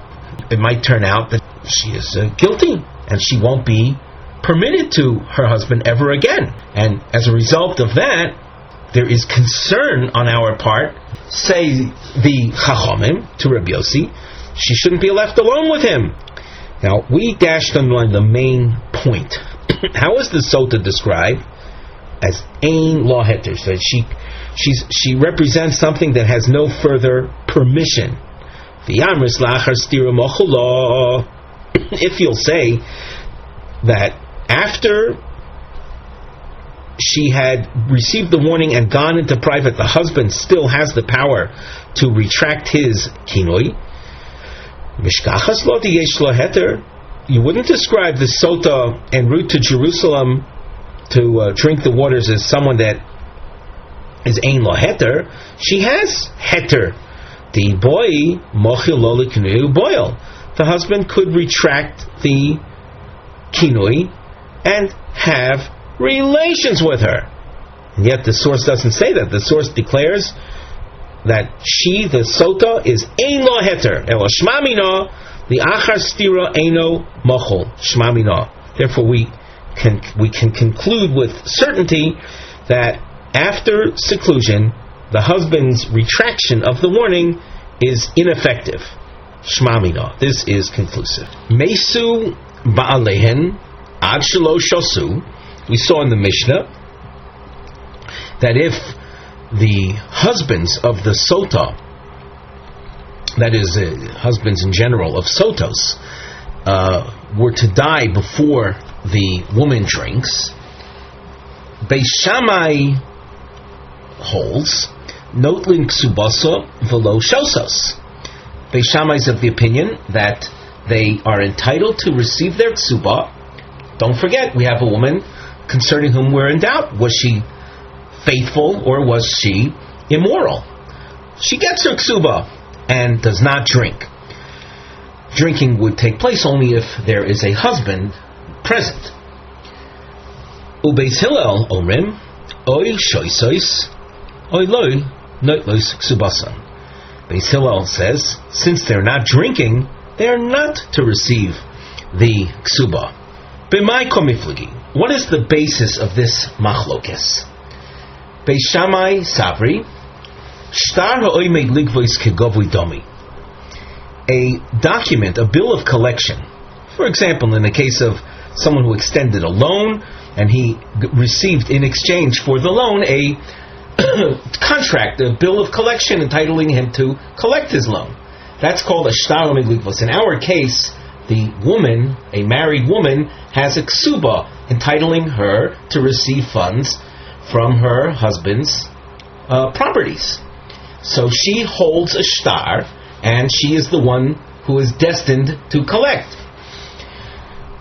it might turn out that she is guilty, and she won't be permitted to her husband ever again. And as a result of that, there is concern on our part, say the Chachamim to Rabbi Yossi, she shouldn't be left alone with him. Now, we dashed on the main point. How is the Sotah described? As ein lo heter. So she represents something that has no further permission. If you'll say that after she had received the warning and gone into private, the husband still has the power to retract his kinoi, you wouldn't describe the Sotah en route to Jerusalem to drink the waters as someone that is ein lo heter. She has heter. The boy mochil lo l'kinui boil. The husband could retract the kinui and have relations with her. And yet the source doesn't say that. The source declares that she, the Sotah, is ein lo heter. Elo shma mina, the achar stira eino mochel. Shma mina. Therefore we we can conclude with certainty that after seclusion, the husband's retraction of the warning is ineffective. Shma mina. This is conclusive. Mesu ba'alehen ad shelo shosu. We saw in the Mishnah that if the husbands of the Sotah, that is, husbands in general of Sotos, were to die before the woman drinks, Beis Shammai holds notlin ksubasa velo shosos. Beis Shammai is of the opinion that they are entitled to receive their ksuba. Don't forget, we have a woman concerning whom we're in doubt. Was she faithful or was she immoral? She gets her ksuba and does not drink. Drinking would take place only if there is a husband present. Ubeis Hillel omrim oy shoisois oy loy notlos ksubasan. Beis Hillel says, since they're not drinking, they are not to receive the ksuba. B'mai komiflagi. What is the basis of this machlokes? Beis Shammai Savri, Shtar ha'oimed ligvois kegovui domi. A document, a bill of collection. For example, in the case of someone who extended a loan and he received in exchange for the loan a contract, a bill of collection entitling him to collect his loan. That's called a shtar ha'oimed ligvos. In our case, the woman, a married woman, has a ksuba entitling her to receive funds from her husband's properties. So she holds a shtar, and she is the one who is destined to collect.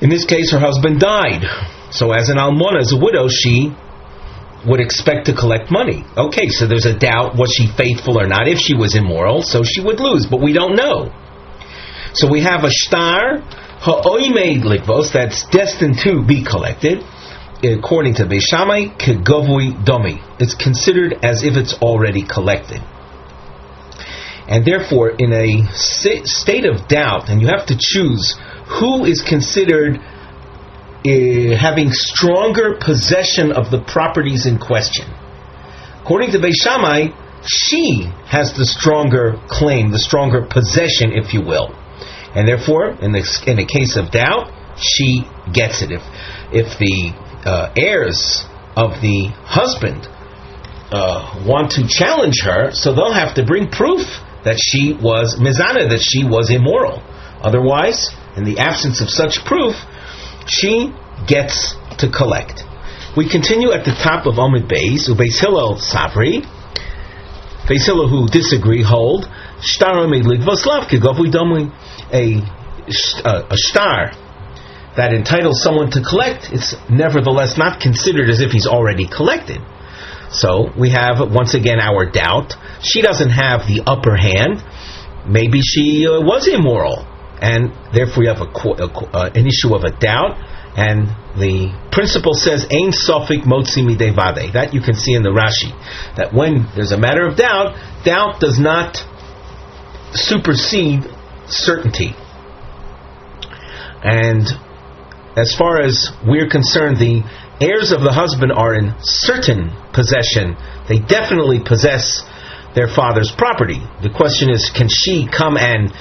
In this case, her husband died. So as an almona, as a widow, she would expect to collect money. Okay, so there's a doubt, was she faithful or not? If she was immoral, so she would lose, but we don't know. So we have a shtar ha'oimed likvos that's destined to be collected. According to Beis Shammai, kegovui domi. It's considered as if it's already collected. And therefore, in a state of doubt, and you have to choose who is considered having stronger possession of the properties in question. According to Beis Shammai, she has the stronger claim, the stronger possession, if you will. And therefore, in a case of doubt, she gets it. If the heirs of the husband want to challenge her, so they'll have to bring proof that she was mizana, that she was immoral. Otherwise, in the absence of such proof, she gets to collect. We continue at the top of Omid Beis, Ubeis Hillel Savri. Beis Hillel who disagree hold shtar omed ligvos lav kegovui domi. A shtar that entitles someone to collect, it's nevertheless not considered as if he's already collected. So we have once again our doubt. She doesn't have the upper hand. Maybe she was immoral, and therefore we have an issue of a doubt. And the principle says ein sofik motzi midei vade. That you can see in the Rashi, that when there's a matter of doubt, doubt does not supersede certainty. And as far as we're concerned, the heirs of the husband are in certain possession. They definitely possess their father's property. The question is, can she come and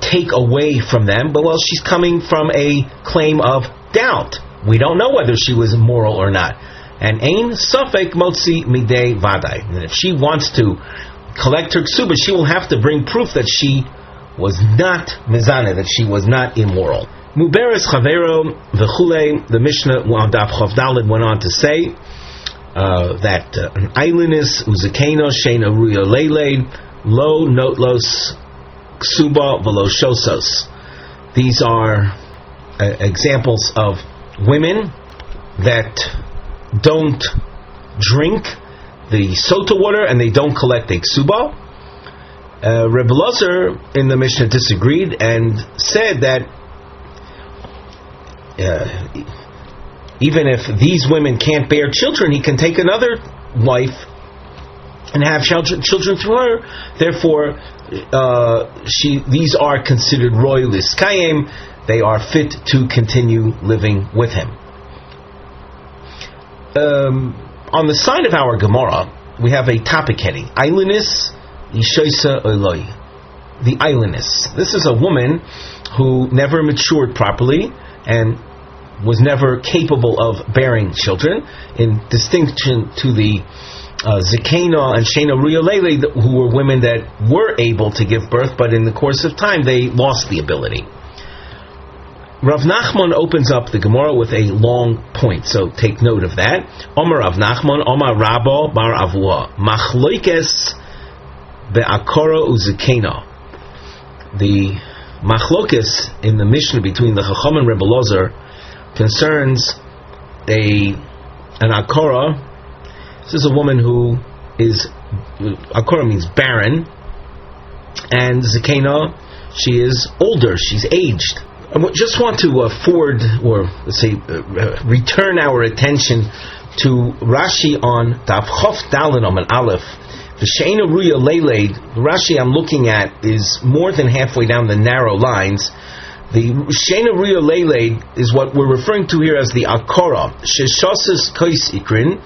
take away from them? But well, she's coming from a claim of doubt. We don't know whether she was immoral or not. And ein safek motzi midei vadai. And if she wants to collect her ksuba, she will have to bring proof that she was not mizana, that she was not immoral. Muberes chavero v'chulei. The Mishnah on Daf Chavdalid went on to say that an islandess uzakeno shein aruya leilei lo notlos ksuba v'lo shosos. These are examples of women that don't drink the Sotah water and they don't collect a ksuba. Reb Ozer in the Mishnah disagreed and said that even if these women can't bear children, he can take another wife and have children through her. Therefore, these are considered royal iskayim. They are fit to continue living with him. on the side of our Gemara, we have a topic heading: Eilinus Ishoisa Oloi. The Eilinus. This is a woman who never matured properly and was never capable of bearing children, in distinction to the Zekena and Shena Ruyalele, who were women that were able to give birth, but in the course of time they lost the ability. Rav Nachman opens up the Gemara with a long point, so take note of that. Omar Rav Nachman, Omar Rabba bar Avua, Machloikes be'akora uzekena. The machlokes in the Mishnah between the Chacham and HaRav Ozer concerns an akora. This is a woman who is, akora means barren, and zekena, she is older, she's aged. I just want to return our attention to Rashi on Daf Chof Dalin Amud Aleph. The Sheina Ruya Leiled, the Rashi I'm looking at is more than halfway down the narrow lines. The Sheina Ruya Leiled is what we're referring to here as the Akora. Sheshosas Kois Ikrin.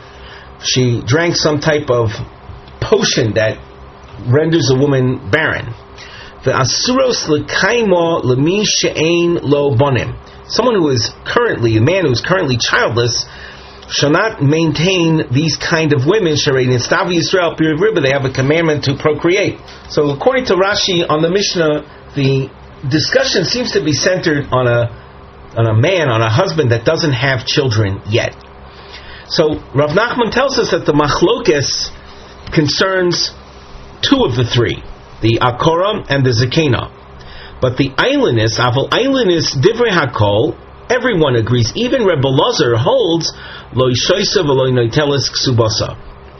She drank some type of potion that renders a woman barren. The Asuros Lekaimo Lemi She'ein Lo Bonim. Someone who is currently, a man who is currently childless, shall not maintain these kind of women. They have a commandment to procreate. So according to Rashi on the Mishnah, the discussion seems to be centered on a man, on a husband that doesn't have children yet. So Rav Nachman tells us that the machlokes concerns two of the three, the akora and the zekena. But the eilinus, aval eilinus divrei hakol, everyone agrees. Even Reb Elazar holds lo ishoisa v'lo noitelis ksubasa.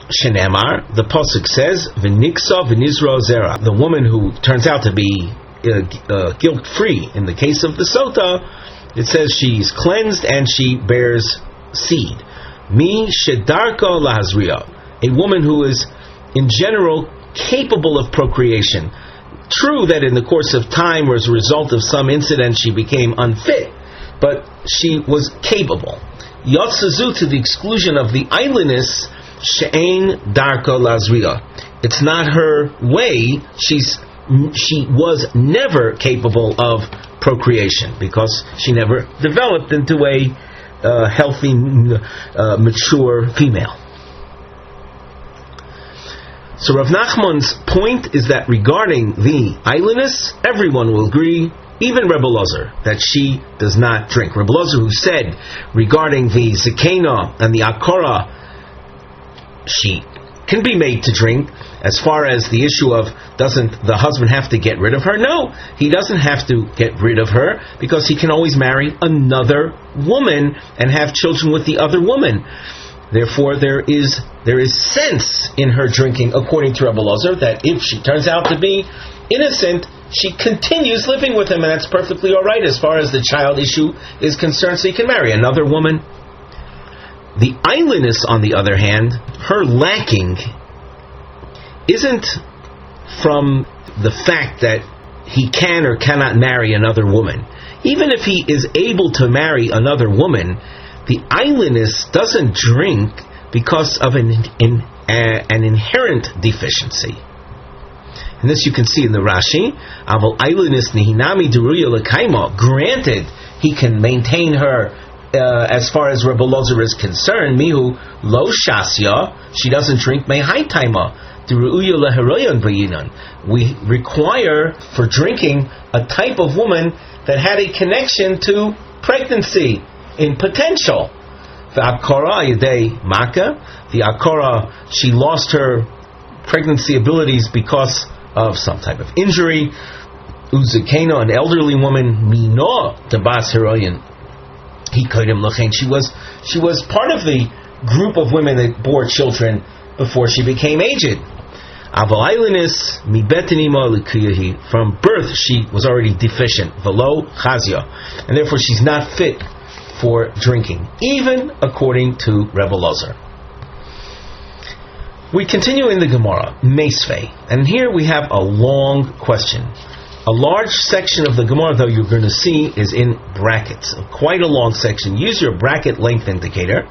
Shenemar, the pasuk says, v'niksa v'nizra zera. The woman who turns out to be guilt-free in the case of the Sotah, it says she's cleansed and she bears seed. Mi shedarka lahazriya, a woman who is in general capable of procreation. True that in the course of time or as a result of some incident she became unfit, but she was capable. Yotzazu, to the exclusion of the eilinus, she'ein darka lazriya. It's not her way. She was never capable of procreation because she never developed into a healthy, mature female. So Rav Nachman's point is that regarding the eilinus, everyone will agree, even Reb Elazar, that she does not drink. Reb Elazar, who said regarding the zekena and the akora, she can be made to drink. As far as the issue of doesn't the husband have to get rid of her? No, he doesn't have to get rid of her because he can always marry another woman and have children with the other woman. Therefore, there is sense in her drinking, according to Reb Elazar, that if she turns out to be innocent, she continues living with him, and that's perfectly all right as far as the child issue is concerned, so he can marry another woman. The eilinus, on the other hand, her lacking isn't from the fact that he can or cannot marry another woman. Even if he is able to marry another woman, the eilinus doesn't drink because of an inherent deficiency. And this you can see in the Rashi. Aval eilinus nihinami deruya lekaima. Granted, he can maintain her as far as Reb Elazar is concerned. Mihu lo shasya. She doesn't drink mehai taima. Deruya leheroyan bayinan. We require for drinking a type of woman that had a connection to pregnancy in potential. The akora yedei maka. The akora, she lost her pregnancy abilities because of some type of injury. Uzekena, an elderly woman, mino tabas heroyan. He kodim lachain. She was part of the group of women that bore children before she became aged. Aval eilinus mi betanima likuyahi. From birth she was already deficient. Velo chazia, and therefore she's not fit for drinking, even according to Reb Elazar. We continue in the Gemara, Meisvei, and here we have a long question. A large section of the Gemara, though, you're going to see is in brackets, quite a long section. Use your bracket length indicator,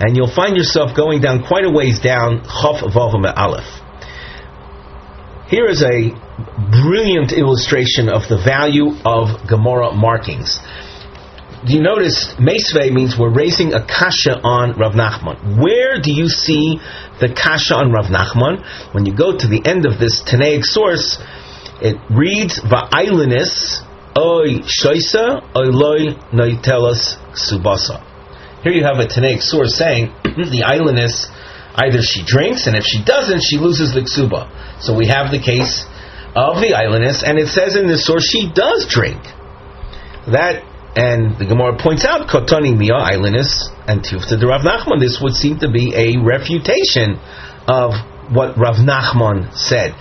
and you'll find yourself going down quite a ways down Chof Vav Aleph. Here is a brilliant illustration of the value of Gemara markings. You notice Meisvei means we're raising a kasha on Rav Nachman. Where do you see the kasha on Rav Nachman? When you go to the end of this Tanaic source, it reads Va'ailenis oy shoisa oy loy noitelas subasa. Here you have a Tanaic source saying the ailenis, either she drinks, and if she doesn't, she loses the ksuba. So we have the case of the ailenis, and it says in this source she does drink. That, and the Gemara points out kotoni mia ailenis and tufta de Rav Nachman. This would seem to be a refutation of what Rav Nachman said.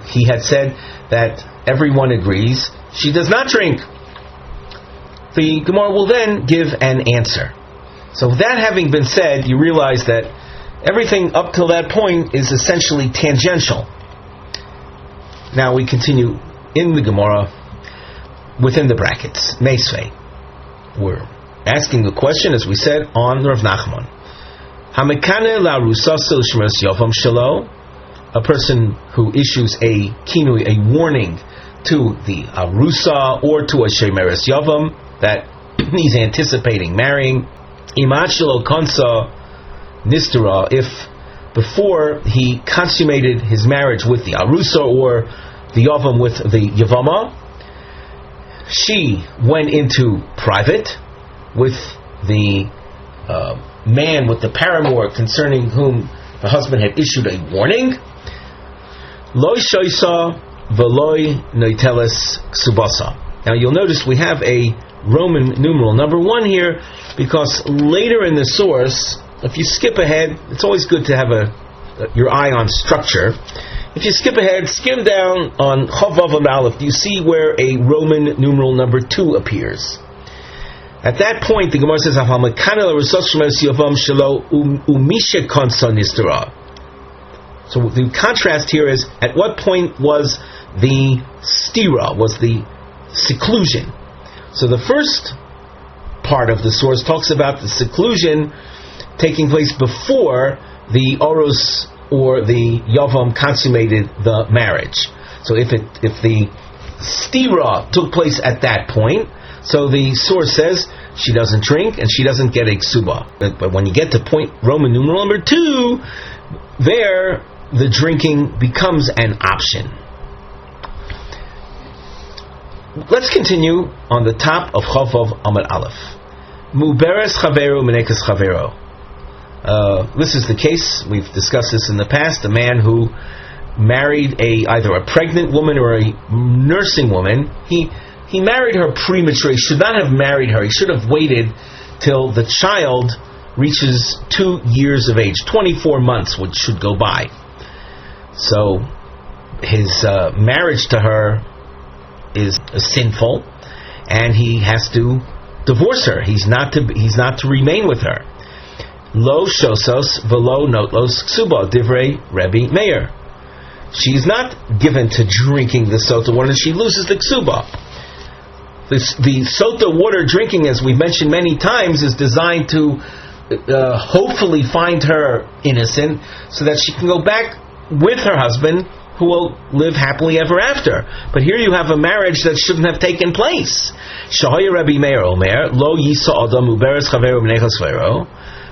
He had said that everyone agrees she does not drink. The Gemara will then give an answer. So that having been said, you realize that everything up till that point is essentially tangential. Now we continue in the Gemara within the brackets. Meisvei. We're asking the question, as we said, on Rav Nachman. Hamekane la rusaso shmeres yavam shelo. A person who issues a kinui, a warning to the arusa or to a shemeres yavam that he's anticipating marrying. Imat shelo konsa nistera, if before he consummated his marriage with the arusa or the yavam with the yavama, she went into private with the man, with the paramour concerning whom the husband had issued a warning. Loi shoisa veloy noiteles ksubasa. Now you'll notice we have a Roman numeral number 1 here, because later in the source, if you skip ahead, it's always good to have your eye on structure. If you skip ahead, skim down on Chof Vav Aleph, you see where a Roman numeral number 2 appears. At that point, the Gemara says, so the contrast here is, at what point was the stira, was the seclusion? So the first part of the source talks about the seclusion taking place before the oros or the yavam consummated the marriage. So if the stira took place at that point, so the source says she doesn't drink and she doesn't get a ksuba. But when you get to point Roman numeral number 2, there the drinking becomes an option. Let's continue on the top of Chof Vav Amud Aleph. Muberes chavero menekas chavero. This is the case, we've discussed this in the past, a man who married either a pregnant woman or a nursing woman. He married her prematurely. He should not have married her. He should have waited till the child reaches 2 years of age. 24 months should go by. So his marriage to her is sinful, and he has to divorce her. He's not to remain with her. Lo shosos velo notlos ksuba divrei Rebbe Meir. She is not given to drinking the Sotah water, and she loses the ksuba. The Sotah water drinking, as we've mentioned many times, is designed to hopefully find her innocent, so that she can go back with her husband, who will live happily ever after. But here you have a marriage that shouldn't have taken place. Shahaya Rebbe Meir Omer Lo Yisa Adam Uberes Chavero B'nechas Vero.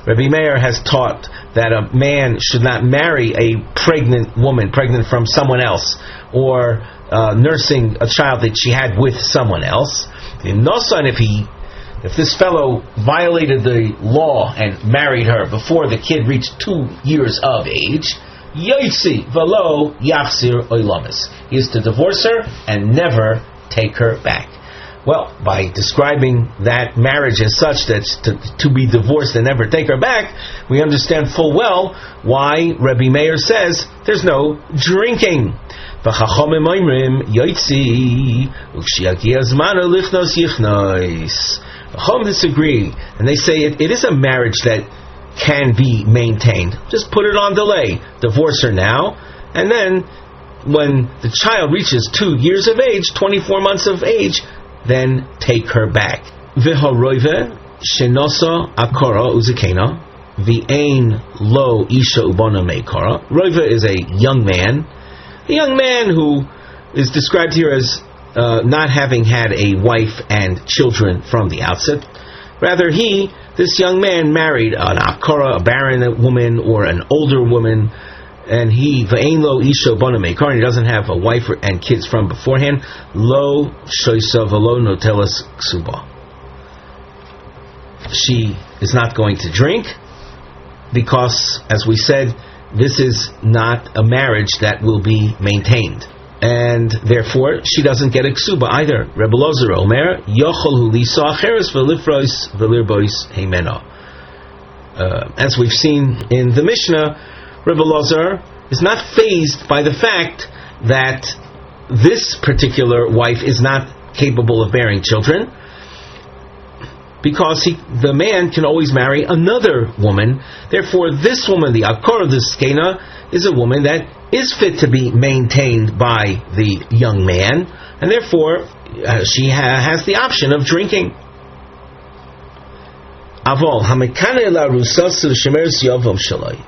Rebbe Meir has taught that a man should not marry a pregnant woman, pregnant from someone else, or nursing a child that she had with someone else. In Nosan, if this fellow violated the law and married her before the kid reached 2 years of age, Yoitzi velo yachzir oilamis. He is to divorce her and never take her back. Well, by describing that marriage as such, that's to be divorced and never take her back, we understand full well why Rebbe Meir says there's no drinking. V'chachamim oimrim yoitzi ukshiyagia zmano lichnos yichnos. Chacham disagree, and they say it is a marriage that can be maintained. Just put it on delay. Divorce her now, and then when the child reaches 2 years of age, 24 months of age, then take her back. V'haroive shenosa akora uzikena. V'ein lo isha ubona meikara. Roiva is a young man who is described here as not having had a wife and children from the outset. Rather, this young man, married an akara, a barren woman, or an older woman, and v'ein lo isha ubona meikara, and he doesn't have a wife and kids from beforehand. Lo shoisa v'lo notelas ksuba. She is not going to drink, because, as we said, this is not a marriage that will be maintained, and therefore she doesn't get a ksuba either. Rebbe Ozer Omer yochol hu lisa acheres v'lifrois v'lirbois heimena. As we've seen in the Mishnah, Rebbe Ozer is not fazed by the fact that this particular wife is not capable of bearing children, because the man can always marry another woman. Therefore, this woman, the akora, the skena, is a woman that is fit to be maintained by the young man, and therefore she has the option of drinking. Avol hamekane la rusasu shemeres yavam shalai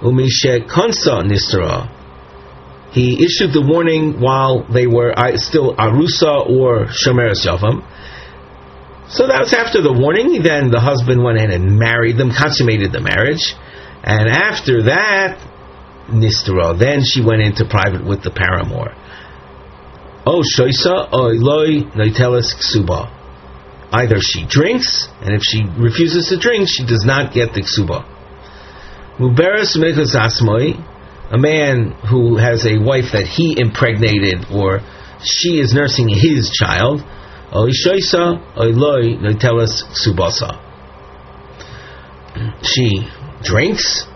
umishe konsa nisra. He issued the warning while they were still arusa or shemeres yavam. So that was after the warning. Then the husband went in and married them, consummated the marriage, and after that, Nistara, then she went into private with the paramour. Oh, shoisa, oiloi noitelas ksuba. Either she drinks, and if she refuses to drink, she does not get the ksuba. Muberes mekas asmoi, a man who has a wife that he impregnated, or she is nursing his child. She drinks,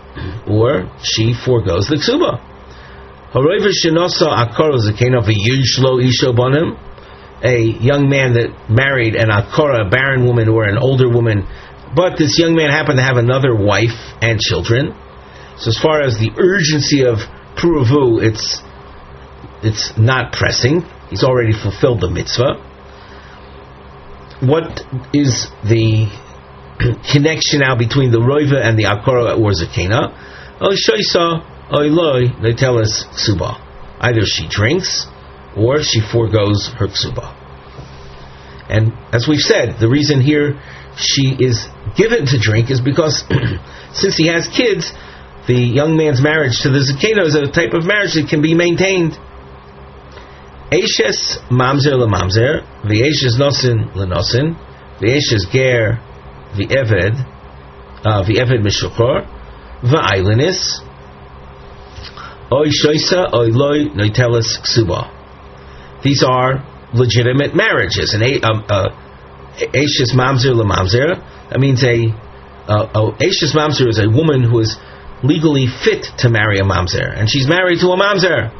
or she foregoes the ksuba. A young man that married an akora, a barren woman or an older woman, but this young man happened to have another wife and children. So as far as the urgency of puravu, it's not pressing. He's already fulfilled the mitzvah. What is the connection now between the roiva and the akora or zakena? Either she drinks or she foregoes her ksuba. And as we've said, the reason here she is given to drink is because since he has kids, the young man's marriage to the zakena is a type of marriage that can be maintained. Eishes mamzer lemamzer, v'eishes nosin lenosin, v'eishes ger v'eved mishukor, v'aylinis, oy shoisa oy loy noitelis ksuba. These are legitimate marriages. And eishes mamzer lemamzer, that means eishes mamzer is a woman who is legally fit to marry a mamzer, and she's married to a mamzer.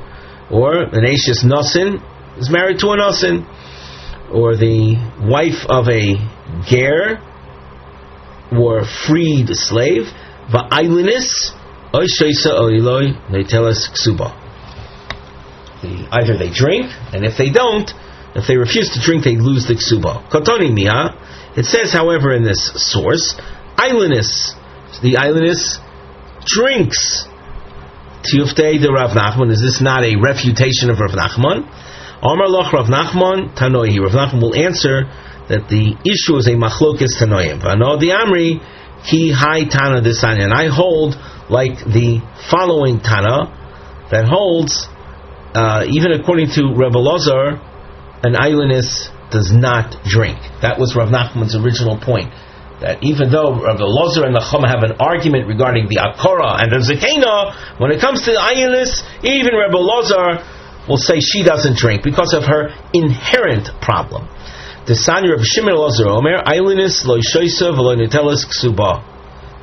Or an eishes nosin is married to a nosin, or the wife of a ger or freed slave. Va'aylinis oy sheisa oiloi neitelas ksuba. Either they drink, and if they refuse to drink, they lose the ksuba. Kotoni miha. It says, however, in this source, aylinis. The aylinis drinks. Tiyuftei de Rav Nachman. Is this not a refutation of Rav Nachman? Amar loch Rav Nachman Tanoi. Rav Nachman will answer that the issue is a machlokes Tanoim. V'ano di Amri ki hai Tana desanya. And I hold like the following Tana that holds, even according to Rebbe Ozer, an aylinis does not drink. That was Rav Nachman's original point. That even though Rav Ozer and the Chama have an argument regarding the akora and the zakena, when it comes to the aylinis, even Rav Ozer will say she doesn't drink because of her inherent problem. The Sanya of Shimon Ozer Omer, aylinis lo shoisa v'lo netelas ksuba.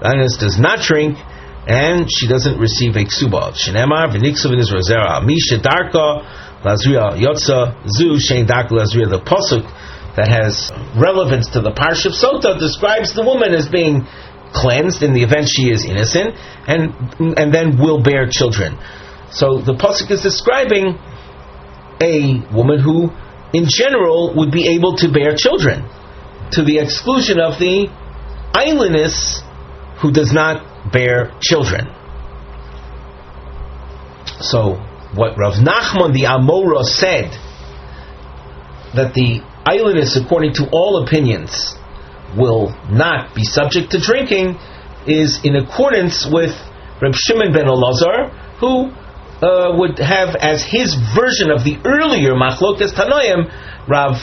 The aylinis does not drink, and she doesn't receive a ksuba. Shenemar v'niksu v'nizra zera misha darka lazria yotza zu shein darka lazria. The pasuk that has relevance to the parsha of Sotah describes the woman as being cleansed in the event she is innocent, and then will bear children. So the pasuk is describing a woman who, in general, would be able to bear children, to the exclusion of the aylinis, who does not bear children. So, what Rav Nachman the Amora said, that the islanders, according to all opinions, will not be subject to drinking, is in accordance with Reb Shimon ben Elazar, who would have as his version of the earlier Machlokas Tanoim, Reb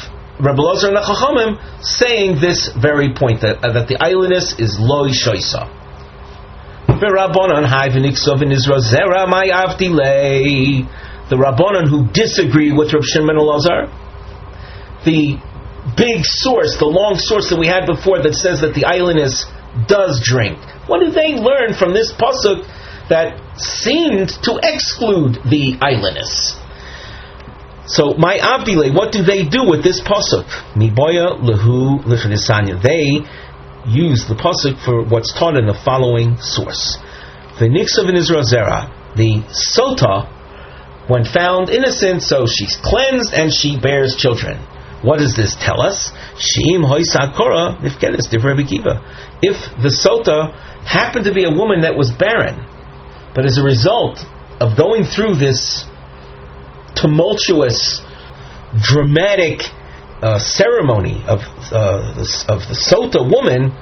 Elazar and the Chachamim, saying this very point, that the islandess is Loi Shoisa. The Rabbanon who disagree with Reb Shimon ben Elazar, the big source, the long source that we had before that says that the islandess does drink, what do they learn from this pasuk that seemed to exclude the islandess? So, my Abdile, what do they do with this pasuk? Miboya lehu l'chnisanya. They use the pasuk for what's taught in the following source. V'niksav in Israel zera, the Sotah, when found innocent, so she's cleansed and she bears children. What does this tell us? She'im hoisa kora nifkedes divrei Rabbi Akiva. If the Sotah happened to be a woman that was barren, but as a result of going through this tumultuous, dramatic ceremony of the Sotah woman,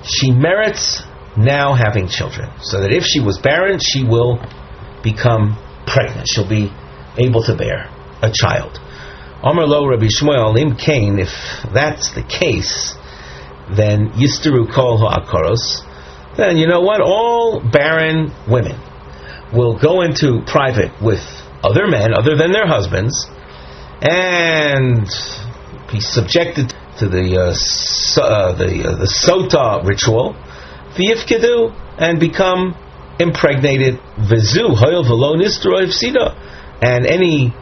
she merits now having children. So that if she was barren, she will become pregnant. She'll be able to bear a child. Amar lo Rabbi Shmuel im kain, if that's the case, then yisteru kol ha'akaros, then you know what? All barren women will go into private with other men other than their husbands and be subjected to the Sotah ritual, v'yifkedu, and become impregnated, v'zu hoyel v'lo nistro ifsida, and any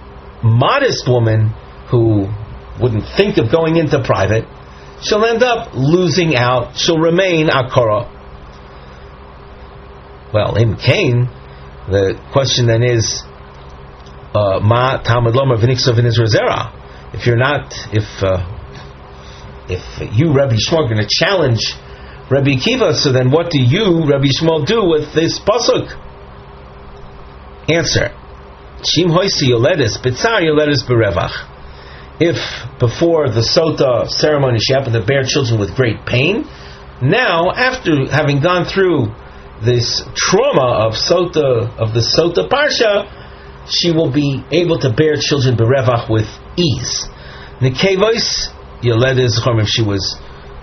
modest woman who wouldn't think of going into private, she'll end up losing out, she'll remain akara. Well, in Cain, the question then is, ma Talmud Lomar v'niksav in Israel zera. If you're not, if you, Rabbi Shmuel, are going to challenge Rabbi Akiva, so then what do you, Rabbi Shmuel, do with this pasuk? Answer: Shim hoisi yoledis bitzar yoledis berevach. If before the Sotah ceremony she happened to bear children with great pain, now after having gone through this trauma of the Sotah parsha, she will be able to bear children berevach with ease. Nekevos yoledis chom, if she was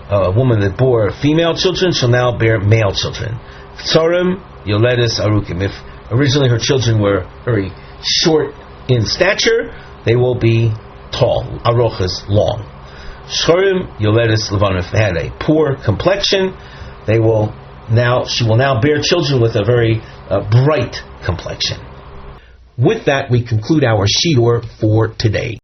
a woman that bore female children, she'll now bear male children. Tzorim yoledis arukim, if originally her children were very short in stature, they will be tall. Aroch is long. Shchorim yoledis levanim, if they had a poor complexion, she will now bear children with a very bright complexion. With that, we conclude our shiur for today.